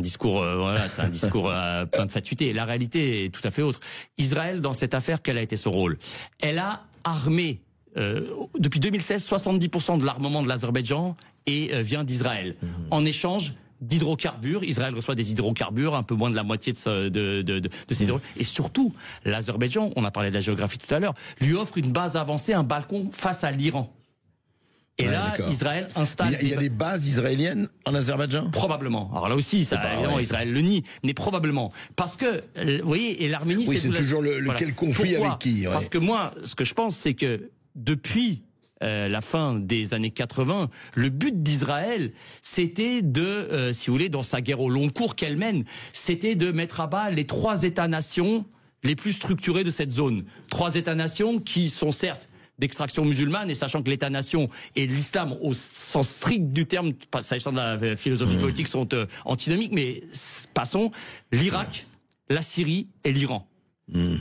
discours, c'est un discours plein de fatuité. La réalité est tout à fait autre. Israël, dans cette affaire, quel a été son rôle? Elle a armé, depuis 2016, 70% de l'armement de l'Azerbaïdjan vient d'Israël. En échange d'hydrocarbures. Israël reçoit des hydrocarbures, un peu moins de la moitié de ces hydrocarbures. Et surtout, l'Azerbaïdjan, on a parlé de la géographie tout à l'heure, lui offre une base avancée, un balcon face à l'Iran. Et là, Israël installe... Il y a des bases israéliennes en Azerbaïdjan? Probablement. Alors là aussi, ça, évidemment, Israël le nie, mais probablement. Parce que, vous voyez, et l'Arménie... Oui, c'est toujours quel conflit. Pourquoi? Avec qui? Parce que moi, ce que je pense, c'est que depuis... la fin des années 80, le but d'Israël, c'était de, si vous voulez, dans sa guerre au long cours qu'elle mène, c'était de mettre à bas les 3 États-nations les plus structurés de cette zone. 3 États-nations qui sont certes d'extraction musulmane, et sachant que l'État-nation et l'islam, au sens strict du terme, sachant de la philosophie politique, sont antinomiques, mais passons, l'Irak, la Syrie et l'Iran.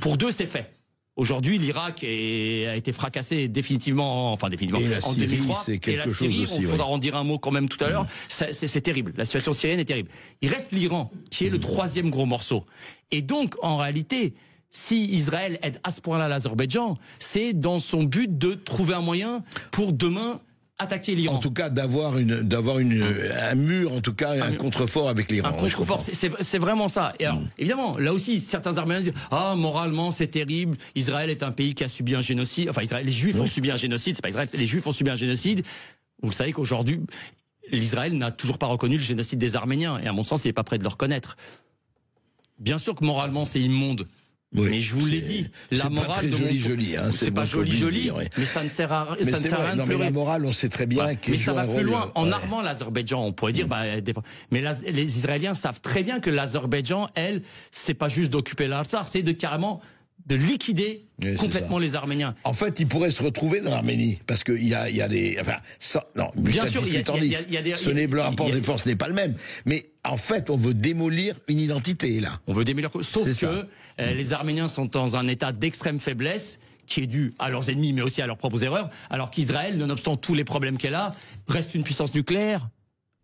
Pour 2, c'est fait. Aujourd'hui, l'Irak a été fracassé définitivement en 2003. Et la Syrie, il faudra en dire un mot quand même tout à l'heure, c'est terrible. La situation syrienne est terrible. Il reste l'Iran, qui est le 3e gros morceau. Et donc, en réalité, si Israël aide à ce point-là l'Azerbaïdjan, c'est dans son but de trouver un moyen pour demain attaquer l'Iran. En tout cas, d'avoir un mur, en tout cas, un contrefort avec l'Iran. Un contrefort, c'est vraiment ça. Et alors, évidemment, là aussi, certains Arméniens disent « Ah, moralement, c'est terrible, Israël est un pays qui a subi un génocide. » Enfin, les Juifs ont subi un génocide, c'est pas Israël, les Juifs ont subi un génocide. Vous savez qu'aujourd'hui, l'Israël n'a toujours pas reconnu le génocide des Arméniens, et à mon sens, il n'est pas prêt de le reconnaître. Bien sûr que moralement, c'est immonde. Oui, mais je vous l'ai dit, la morale de joli, hein, c'est pas joli, mais ça ne sert à rien. Ça ne sert à rien de pleurer. Mais la morale, on sait très bien mais ça va plus loin. En armant l'Azerbaïdjan, on pourrait dire, mais les Israéliens savent très bien que l'Azerbaïdjan, elle, c'est pas juste d'occuper l'Artsakh, c'est de carrément de liquider complètement les Arméniens. En fait, ils pourraient se retrouver dans l'Arménie, parce qu'il y a des... Enfin, ça, non, bien sûr, il y a des... Le rapport de force n'est pas le même, mais en fait, on veut démolir une identité, là. On veut démolir... Sauf que les Arméniens sont dans un état d'extrême faiblesse qui est due à leurs ennemis, mais aussi à leurs propres erreurs, alors qu'Israël, nonobstant tous les problèmes qu'elle a, reste une puissance nucléaire.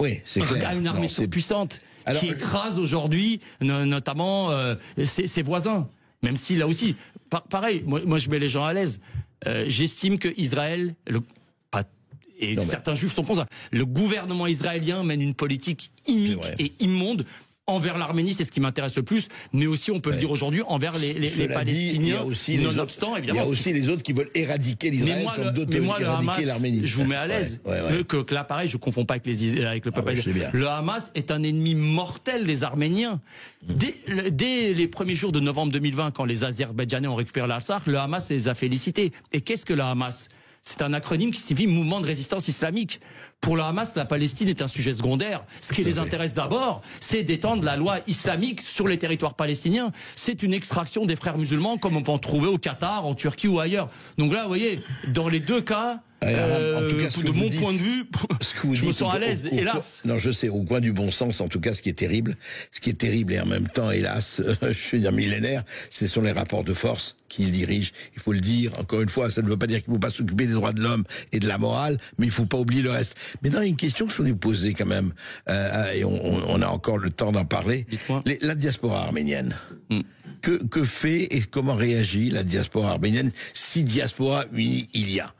Oui, c'est clair. A une armée surpuissante qui écrase aujourd'hui, notamment ses voisins. Même si là aussi, pareil, moi je mets les gens à l'aise. J'estime que Israël, certains juifs sont pour ça, le gouvernement israélien mène une politique inique et immonde envers l'Arménie, c'est ce qui m'intéresse le plus, mais aussi, on peut le dire aujourd'hui, envers les Palestiniens, nonobstant, évidemment. Il y a aussi les autres qui veulent éradiquer l'Israël, comme d'autres veulent éradiquer l'Arménie. Je vous mets à l'aise, que là, pareil, je ne confonds pas avec le peuple palestinien. Le Hamas est un ennemi mortel des Arméniens. Dès les premiers jours de novembre 2020, quand les Azerbaïdjanais ont récupéré l'Artsakh, le Hamas les a félicités. Et qu'est-ce que le Hamas ? C'est un acronyme qui signifie Mouvement de résistance islamique. Pour le Hamas, la Palestine est un sujet secondaire. Ce qui les intéresse d'abord, c'est d'étendre la loi islamique sur les territoires palestiniens. C'est une extraction des frères musulmans, comme on peut en trouver au Qatar, en Turquie ou ailleurs. Donc là, vous voyez, dans les deux cas, en tout cas, de mon point de vue, je me sens à l'aise, hélas. Non, je sais, au coin du bon sens, en tout cas, ce qui est terrible et en même temps, hélas, je vais dire millénaire, ce sont les rapports de force qui le dirigent. Il faut le dire, encore une fois, ça ne veut pas dire qu'il ne faut pas s'occuper des droits de l'homme et de la morale, mais il ne faut pas oublier le reste. Mais dans une question que je voulais vous poser quand même, et on a encore le temps d'en parler, la diaspora arménienne. Que fait et comment réagit la diaspora arménienne, si diaspora unie il y a?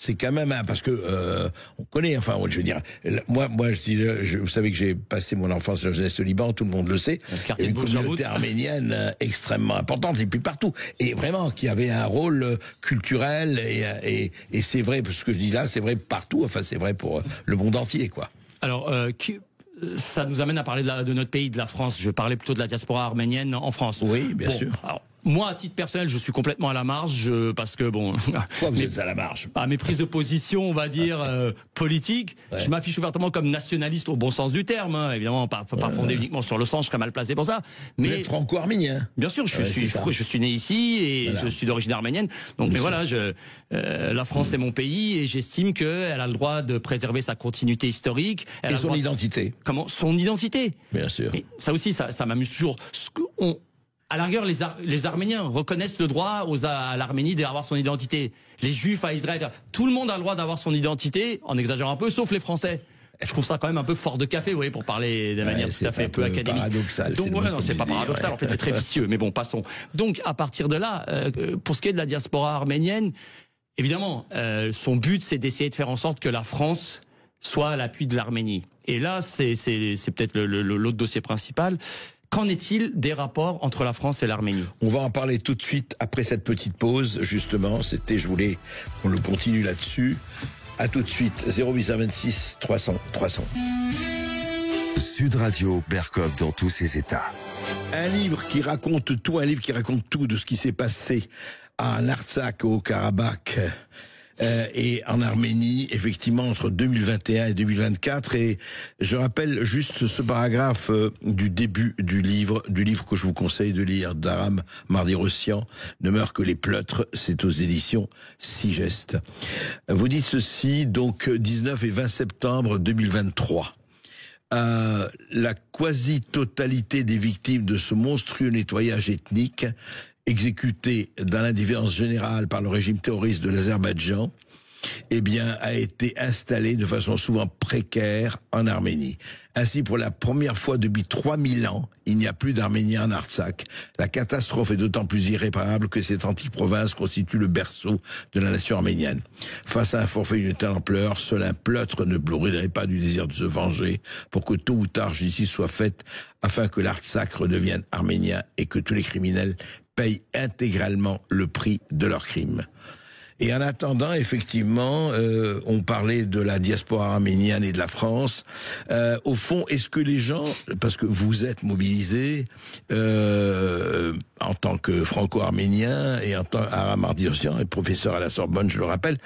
C'est quand même parce que on connaît, enfin, je veux dire, moi, vous savez que j'ai passé mon enfance et la jeunesse au Liban, tout le monde le sait. Une communauté arménienne extrêmement importante et puis partout, et vraiment qui avait un rôle culturel et c'est vrai, parce que je dis là, c'est vrai partout. Enfin, c'est vrai pour le monde entier, quoi. Alors, ça nous amène à parler de notre pays, de la France. Je parlais plutôt de la diaspora arménienne en France. Oui, bien sûr. Alors, moi, à titre personnel, je suis complètement à la marge parce que bon. Pourquoi vous êtes à la marge? Mes prises de position, on va dire politiques. Je m'affiche ouvertement comme nationaliste au bon sens du terme. Hein. Évidemment, pas fondé uniquement sur le sang. Je serais mal placé pour ça. Mais vous êtes franco-arménien. Bien sûr, je suis né ici et je suis d'origine arménienne. Donc, mais voilà, la France est mon pays et j'estime qu'elle a le droit de préserver sa continuité historique. Et son identité. Comment? Son identité. Bien sûr. Mais ça aussi, ça m'amuse toujours. À la rigueur, les Arméniens reconnaissent le droit à l'Arménie d'avoir son identité. Les Juifs à Israël, tout le monde a le droit d'avoir son identité, en exagérant un peu, sauf les Français. Je trouve ça quand même un peu fort de café, vous voyez, pour parler de manière tout à fait peu académique. Paradoxal. Donc non, c'est pas paradoxal. En fait, c'est très vicieux. Mais bon, passons. Donc, à partir de là, pour ce qui est de la diaspora arménienne, évidemment, son but, c'est d'essayer de faire en sorte que la France soit à l'appui de l'Arménie. Et là, c'est peut-être l'autre dossier principal. Qu'en est-il des rapports entre la France et l'Arménie? On va en parler tout de suite après cette petite pause, justement. Je voulais qu'on le continue là-dessus. À tout de suite, 0826 300 300. Sud Radio, Berkov dans tous ses états. Un livre qui raconte tout de ce qui s'est passé en Artsakh, au Karabakh, et en Arménie, effectivement, entre 2021 et 2024. Et je rappelle juste ce paragraphe du début du livre que je vous conseille de lire, d'Aram Mardirossian, Ne meurent que les pleutres, c'est aux éditions Sigest. Vous dites ceci, donc 19 et 20 septembre 2023. La quasi-totalité des victimes de ce monstrueux nettoyage ethnique exécuté dans l'indifférence générale par le régime terroriste de l'Azerbaïdjan, a été installée de façon souvent précaire en Arménie. Ainsi, pour la première fois depuis 3000 ans, il n'y a plus d'Arméniens en Artsakh. La catastrophe est d'autant plus irréparable que cette antique province constitue le berceau de la nation arménienne. Face à un forfait d'une telle ampleur, seul un pleutre ne brûlerait pas du désir de se venger pour que tôt ou tard justice soit faite afin que l'Artsakh redevienne arménien et que tous les criminels payent intégralement le prix de leurs crimes. Et en attendant, effectivement, on parlait de la diaspora arménienne et de la France. Au fond, est-ce que les gens, parce que vous êtes mobilisés en tant que franco-arménien et en tant qu'Aram Mardirossian, professeur à la Sorbonne, je le rappelle,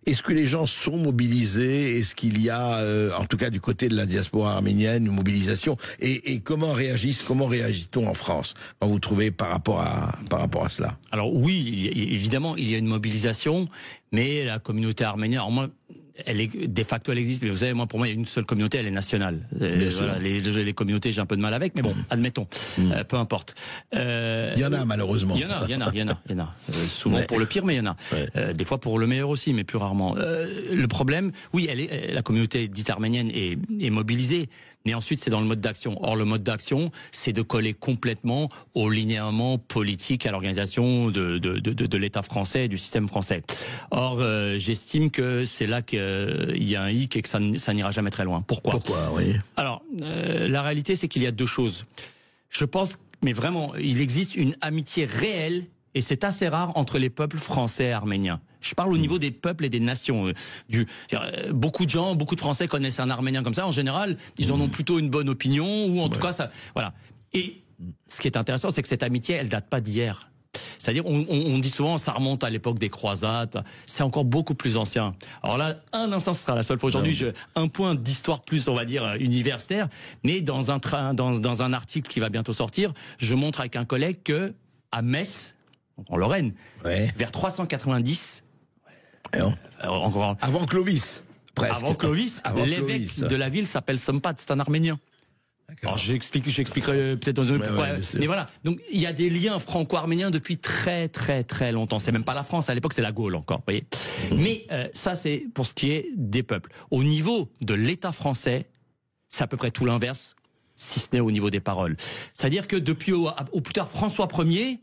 est-ce que les gens sont mobilisés? Est-ce qu'il y a, en tout cas du côté de la diaspora arménienne, une mobilisation? Et comment réagit-on en France quand vous trouvez par rapport à cela? Alors oui, évidemment, il y a une mobilisation, mais la communauté arménienne, alors moi, de facto, elle existe, mais vous savez, moi, pour moi, il y a une seule communauté, elle est nationale. Voilà, les communautés, j'ai un peu de mal avec, mais bon, admettons, peu importe. Il y en a, malheureusement. Il y en a. Souvent pour le pire, mais il y en a. Des fois pour le meilleur aussi, mais plus rarement. Le problème, oui, la communauté dite arménienne est mobilisée, mais ensuite c'est dans le mode d'action. Or, le mode d'action, c'est de coller complètement au linéament politique, à l'organisation de l'État français et du système français. Or, j'estime que c'est là qu'il y a un hic et que ça n'ira jamais très loin. Pourquoi, oui. Alors, la réalité, c'est qu'il y a deux choses. Je pense, mais vraiment, il existe une amitié réelle, et c'est assez rare, entre les peuples français et arméniens. Je parle au niveau des peuples et des nations. Beaucoup de gens, beaucoup de Français connaissent un Arménien comme ça. En général, ils en ont plutôt une bonne opinion, ou en tout cas, ça, voilà. Et ce qui est intéressant, c'est que cette amitié, elle date pas d'hier. C'est-à-dire, on dit souvent, ça remonte à l'époque des croisades. C'est encore beaucoup plus ancien. Alors là, un instant, ce sera la seule fois aujourd'hui. Un point d'histoire plus, on va dire, universitaire. Mais dans un article qui va bientôt sortir, je montre avec un collègue que à Metz, en Lorraine, vers 390. Avant Clovis, presque. Avant Clovis, l'évêque de la ville s'appelle Sompat, c'est un Arménien. Alors j'expliquerai peut-être dans une pourquoi. Mais voilà, donc il y a des liens franco-arméniens depuis très très très longtemps. C'est même pas la France, à l'époque c'est la Gaule encore, vous voyez. Mais ça c'est pour ce qui est des peuples. Au niveau de l'État français, c'est à peu près tout l'inverse, si ce n'est au niveau des paroles. C'est-à-dire que depuis au plus tard François Ier,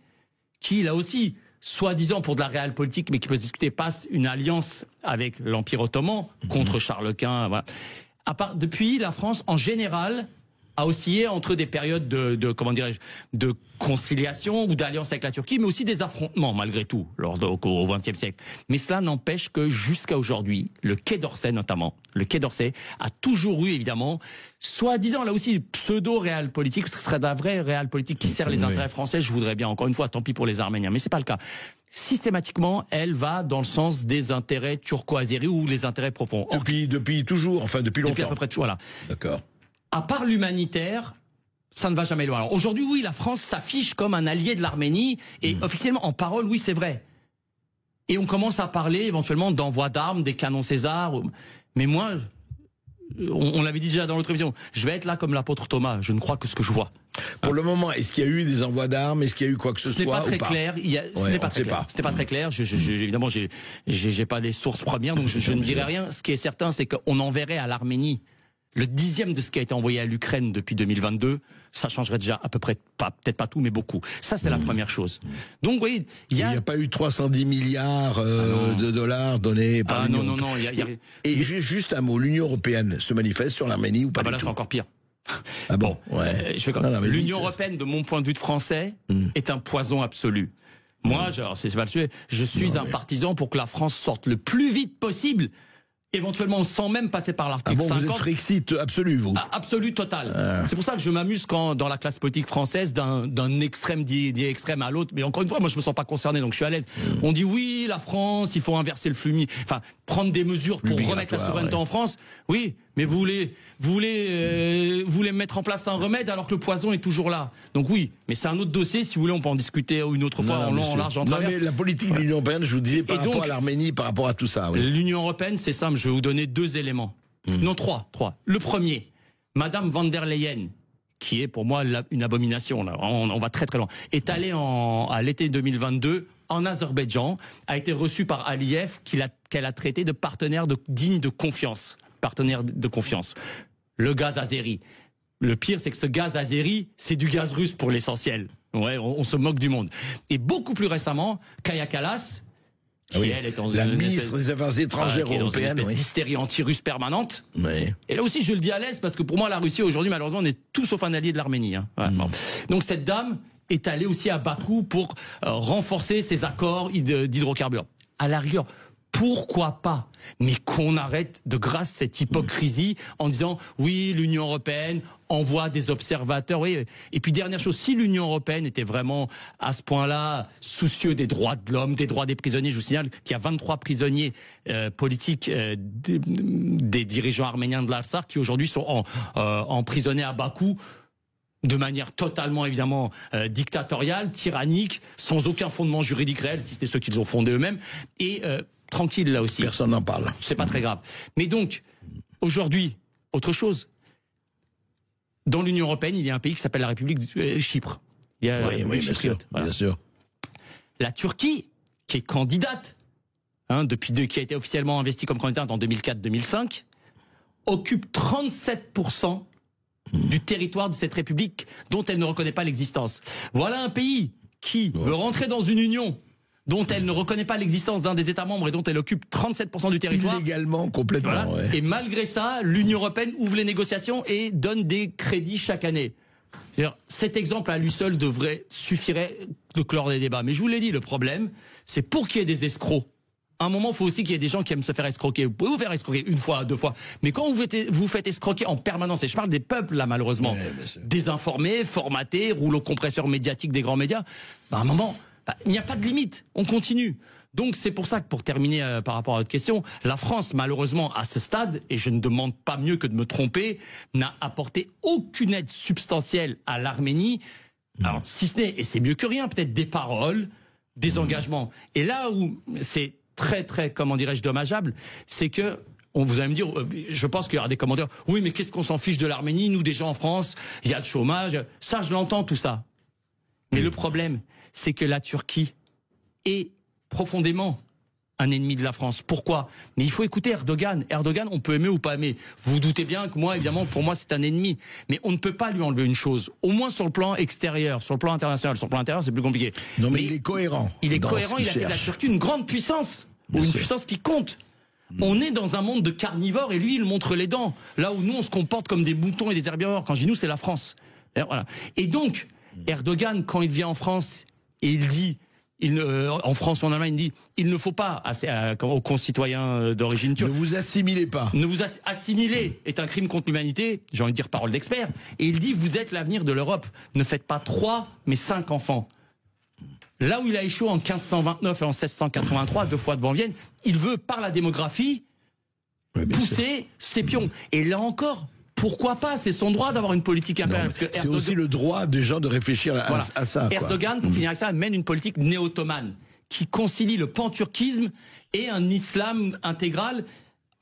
qui là aussi, soi-disant pour de la réelle politique, mais qui peut se discuter, passe une alliance avec l'Empire ottoman contre Charles Quint. Voilà. Depuis, la France, en général, a oscillé entre des périodes de conciliation ou d'alliance avec la Turquie, mais aussi des affrontements, malgré tout, au XXe siècle. Mais cela n'empêche que, jusqu'à aujourd'hui, le Quai d'Orsay notamment, le Quai d'Orsay a toujours eu, évidemment, soi-disant, là aussi, pseudo-réal politique, parce que ce serait de la vraie réal politique qui sert les intérêts français, je voudrais bien, encore une fois, tant pis pour les Arméniens, mais c'est pas le cas. Systématiquement, elle va dans le sens des intérêts turco-azéris ou les intérêts profonds. Depuis toujours, enfin depuis longtemps. Depuis à peu près toujours, voilà. D'accord. À part l'humanitaire, ça ne va jamais loin. Alors aujourd'hui, oui, la France s'affiche comme un allié de l'Arménie, et officiellement, en parole, oui, c'est vrai. Et on commence à parler éventuellement d'envoi d'armes, des canons César. Mais moi, on l'avait dit déjà dans l'autre émission, je vais être là comme l'apôtre Thomas, je ne crois que ce que je vois. Pour le moment, est-ce qu'il y a eu des envois d'armes? Est-ce qu'il y a eu quoi que ce soit? Ce n'est pas très clair. Ce n'est pas très clair. C'était pas très clair. Évidemment, j'ai pas les sources premières, donc je ne dirai rien. Ce qui est certain, c'est qu'on enverrait à l'Arménie le 10e de ce qui a été envoyé à l'Ukraine depuis 2022, ça changerait déjà à peu près, peut-être pas tout, mais beaucoup. Ça, c'est la première chose. Donc, vous voyez, il n'y a pas eu 310 milliards de dollars donnés par l'Union. Non. Et juste un mot, l'Union européenne se manifeste sur l'Arménie ou pas du là, tout? c'est encore pire. Ah bon, l'Union européenne, de mon point de vue de français, est un poison absolu. Moi, c'est pas le sujet, je suis un partisan pour que la France sorte le plus vite possible, éventuellement sans même passer par l'article 50. Vous êtes Frexit absolu, vous? Absolu, total. C'est pour ça que je m'amuse quand, dans la classe politique française, d'un extrême dit extrême à l'autre. Mais encore une fois, moi, je me sens pas concerné, donc je suis à l'aise. On dit oui, la France, il faut inverser le flux, enfin, prendre des mesures pour remettre la souveraineté en France. Oui, mais vous voulez mettre en place un remède alors que le poison est toujours là. Donc oui, mais c'est un autre dossier. Si vous voulez, on peut en discuter une autre fois en long, en large, en travers. Non, mais la politique de l'Union européenne, je vous disais, par rapport à l'Arménie, par rapport à tout ça. Oui. L'Union européenne, c'est simple. Je vais vous donner 2 éléments. Non, 3. Le premier, Madame van der Leyen, qui est pour moi une abomination, là. On va très très loin, est allée à l'été 2022 en Azerbaïdjan, a été reçue par Aliyev, qu'elle a traité de partenaire digne de confiance. Partenaire de confiance. Le gaz azéri. Le pire, c'est que ce gaz azéri, c'est du gaz russe pour l'essentiel. Ouais, on se moque du monde. Et beaucoup plus récemment, Kaja Kallas, qui elle est dans la ministre des Affaires étrangères européenne, une d'hystérie anti-russe permanente. Et là aussi, je le dis à l'aise, parce que pour moi, la Russie, aujourd'hui, malheureusement, on est tout sauf un allié de l'Arménie. Donc cette dame est allée aussi à Bakou pour renforcer ses accords d'hydrocarbures. À la rigueur, pourquoi pas? Mais qu'on arrête de grâce cette hypocrisie en disant oui, l'Union européenne envoie des observateurs. Oui. Et puis dernière chose, si l'Union européenne était vraiment à ce point-là soucieux des droits de l'homme, des droits des prisonniers, je vous signale qu'il y a 23 prisonniers politiques des dirigeants arméniens de l'Artsakh qui aujourd'hui sont emprisonnés à Bakou, de manière totalement, évidemment, dictatoriale, tyrannique, sans aucun fondement juridique réel, si c'était ceux qu'ils ont fondés eux-mêmes. Et tranquille là aussi. Personne n'en parle. C'est pas très grave. Mais donc, aujourd'hui, autre chose. Dans l'Union européenne, il y a un pays qui s'appelle la République de Chypre. Il y a Chypriote. Bien sûr. La Turquie, qui est candidate, qui a été officiellement investie comme candidate en 2004-2005, occupe 37% du territoire de cette République dont elle ne reconnaît pas l'existence. Voilà un pays qui veut rentrer dans une union dont elle ne reconnaît pas l'existence d'un des États membres et dont elle occupe 37% du territoire. Illégalement, complètement. Voilà. Ouais. Et malgré ça, l'Union européenne ouvre les négociations et donne des crédits chaque année. Cet exemple à lui seul suffirait de clore des débats. Mais je vous l'ai dit, le problème, c'est pour qu'il y ait des escrocs. À un moment, il faut aussi qu'il y ait des gens qui aiment se faire escroquer. Vous pouvez vous faire escroquer une fois, deux fois. Mais quand vous faites escroquer en permanence, et je parle des peuples là malheureusement, désinformés, formatés, rouleau compresseur médiatique des grands médias, à un moment, il n'y a pas de limite. On continue. Donc c'est pour ça que pour terminer par rapport à votre question, la France malheureusement à ce stade, et je ne demande pas mieux que de me tromper, n'a apporté aucune aide substantielle à l'Arménie. Alors si ce n'est, et c'est mieux que rien, peut-être des paroles, des engagements. Et là où c'est très très, comment dirais-je, dommageable, c'est que vous allez me dire, je pense qu'il y aura des commentaires, oui mais qu'est-ce qu'on s'en fiche de l'Arménie, nous des gens en France, il y a le chômage, ça je l'entends tout ça. Mais le problème, c'est que la Turquie est profondément un ennemi de la France. Pourquoi? Mais il faut écouter Erdogan. Erdogan, on peut aimer ou pas aimer. Vous vous doutez bien que moi, évidemment, pour moi, c'est un ennemi. Mais on ne peut pas lui enlever une chose. Au moins sur le plan extérieur, sur le plan international. Sur le plan intérieur, c'est plus compliqué. Non, mais il est cohérent. Il est cohérent, il a fait de la Turquie une grande puissance. Ou une puissance qui compte. On est dans un monde de carnivores et lui, il montre les dents. Là où nous, on se comporte comme des moutons et des herbivores. Quand je dis nous, c'est la France. Et voilà. Et donc, Erdogan, quand il vient en France, et il dit... en France ou en Allemagne, il dit il ne faut pas aux concitoyens d'origine turque. Ne vous assimilez pas. Ne vous assimiler est un crime contre l'humanité, j'ai envie de dire parole d'expert. Et il dit vous êtes l'avenir de l'Europe. Ne faites pas 3, mais 5 enfants. Là où il a échoué en 1529 et en 1683, 2 fois devant Vienne, il veut, par la démographie, pousser ses pions. Et là encore, pourquoi pas? C'est son droit d'avoir une politique impériale. C'est aussi le droit des gens de réfléchir à ça. Erdogan, pour finir avec ça, mène une politique néo-ottomane qui concilie le panturquisme et un islam intégral,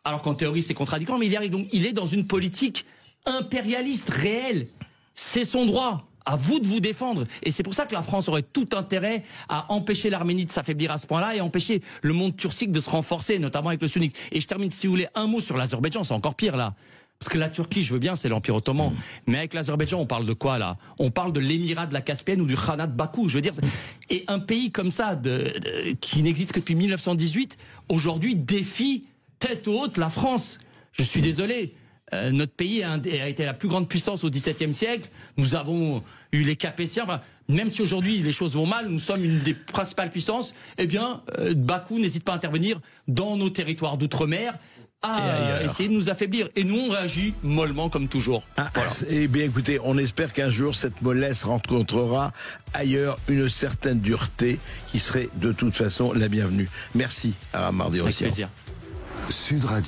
alors qu'en théorie c'est contradictoire, mais il y arrive. Donc il est dans une politique impérialiste réelle. C'est son droit. À vous de vous défendre. Et c'est pour ça que la France aurait tout intérêt à empêcher l'Arménie de s'affaiblir à ce point-là et empêcher le monde turcique de se renforcer, notamment avec le sunnique. Et je termine, si vous voulez, un mot sur l'Azerbaïdjan, c'est encore pire là. Parce que la Turquie, je veux bien, c'est l'Empire ottoman. Mais avec l'Azerbaïdjan, on parle de quoi là? On parle de l'émirat de la Caspienne ou du Khanat de Bakou, je veux dire. Et un pays comme ça, qui n'existe que depuis 1918, aujourd'hui défie tête haute la France. Je suis désolé. Notre pays a été la plus grande puissance au XVIIe siècle. Nous avons eu les Capétiens. Enfin, même si aujourd'hui les choses vont mal, nous sommes une des principales puissances. Eh bien, Bakou n'hésite pas à intervenir dans nos territoires d'outre-mer, à essayer de nous affaiblir. Et nous, on réagit mollement comme toujours. Voilà. Eh bien, écoutez, on espère qu'un jour cette mollesse rencontrera ailleurs une certaine dureté qui serait de toute façon la bienvenue. Merci à Mardi Rossian. Avec plaisir. Sud Radio.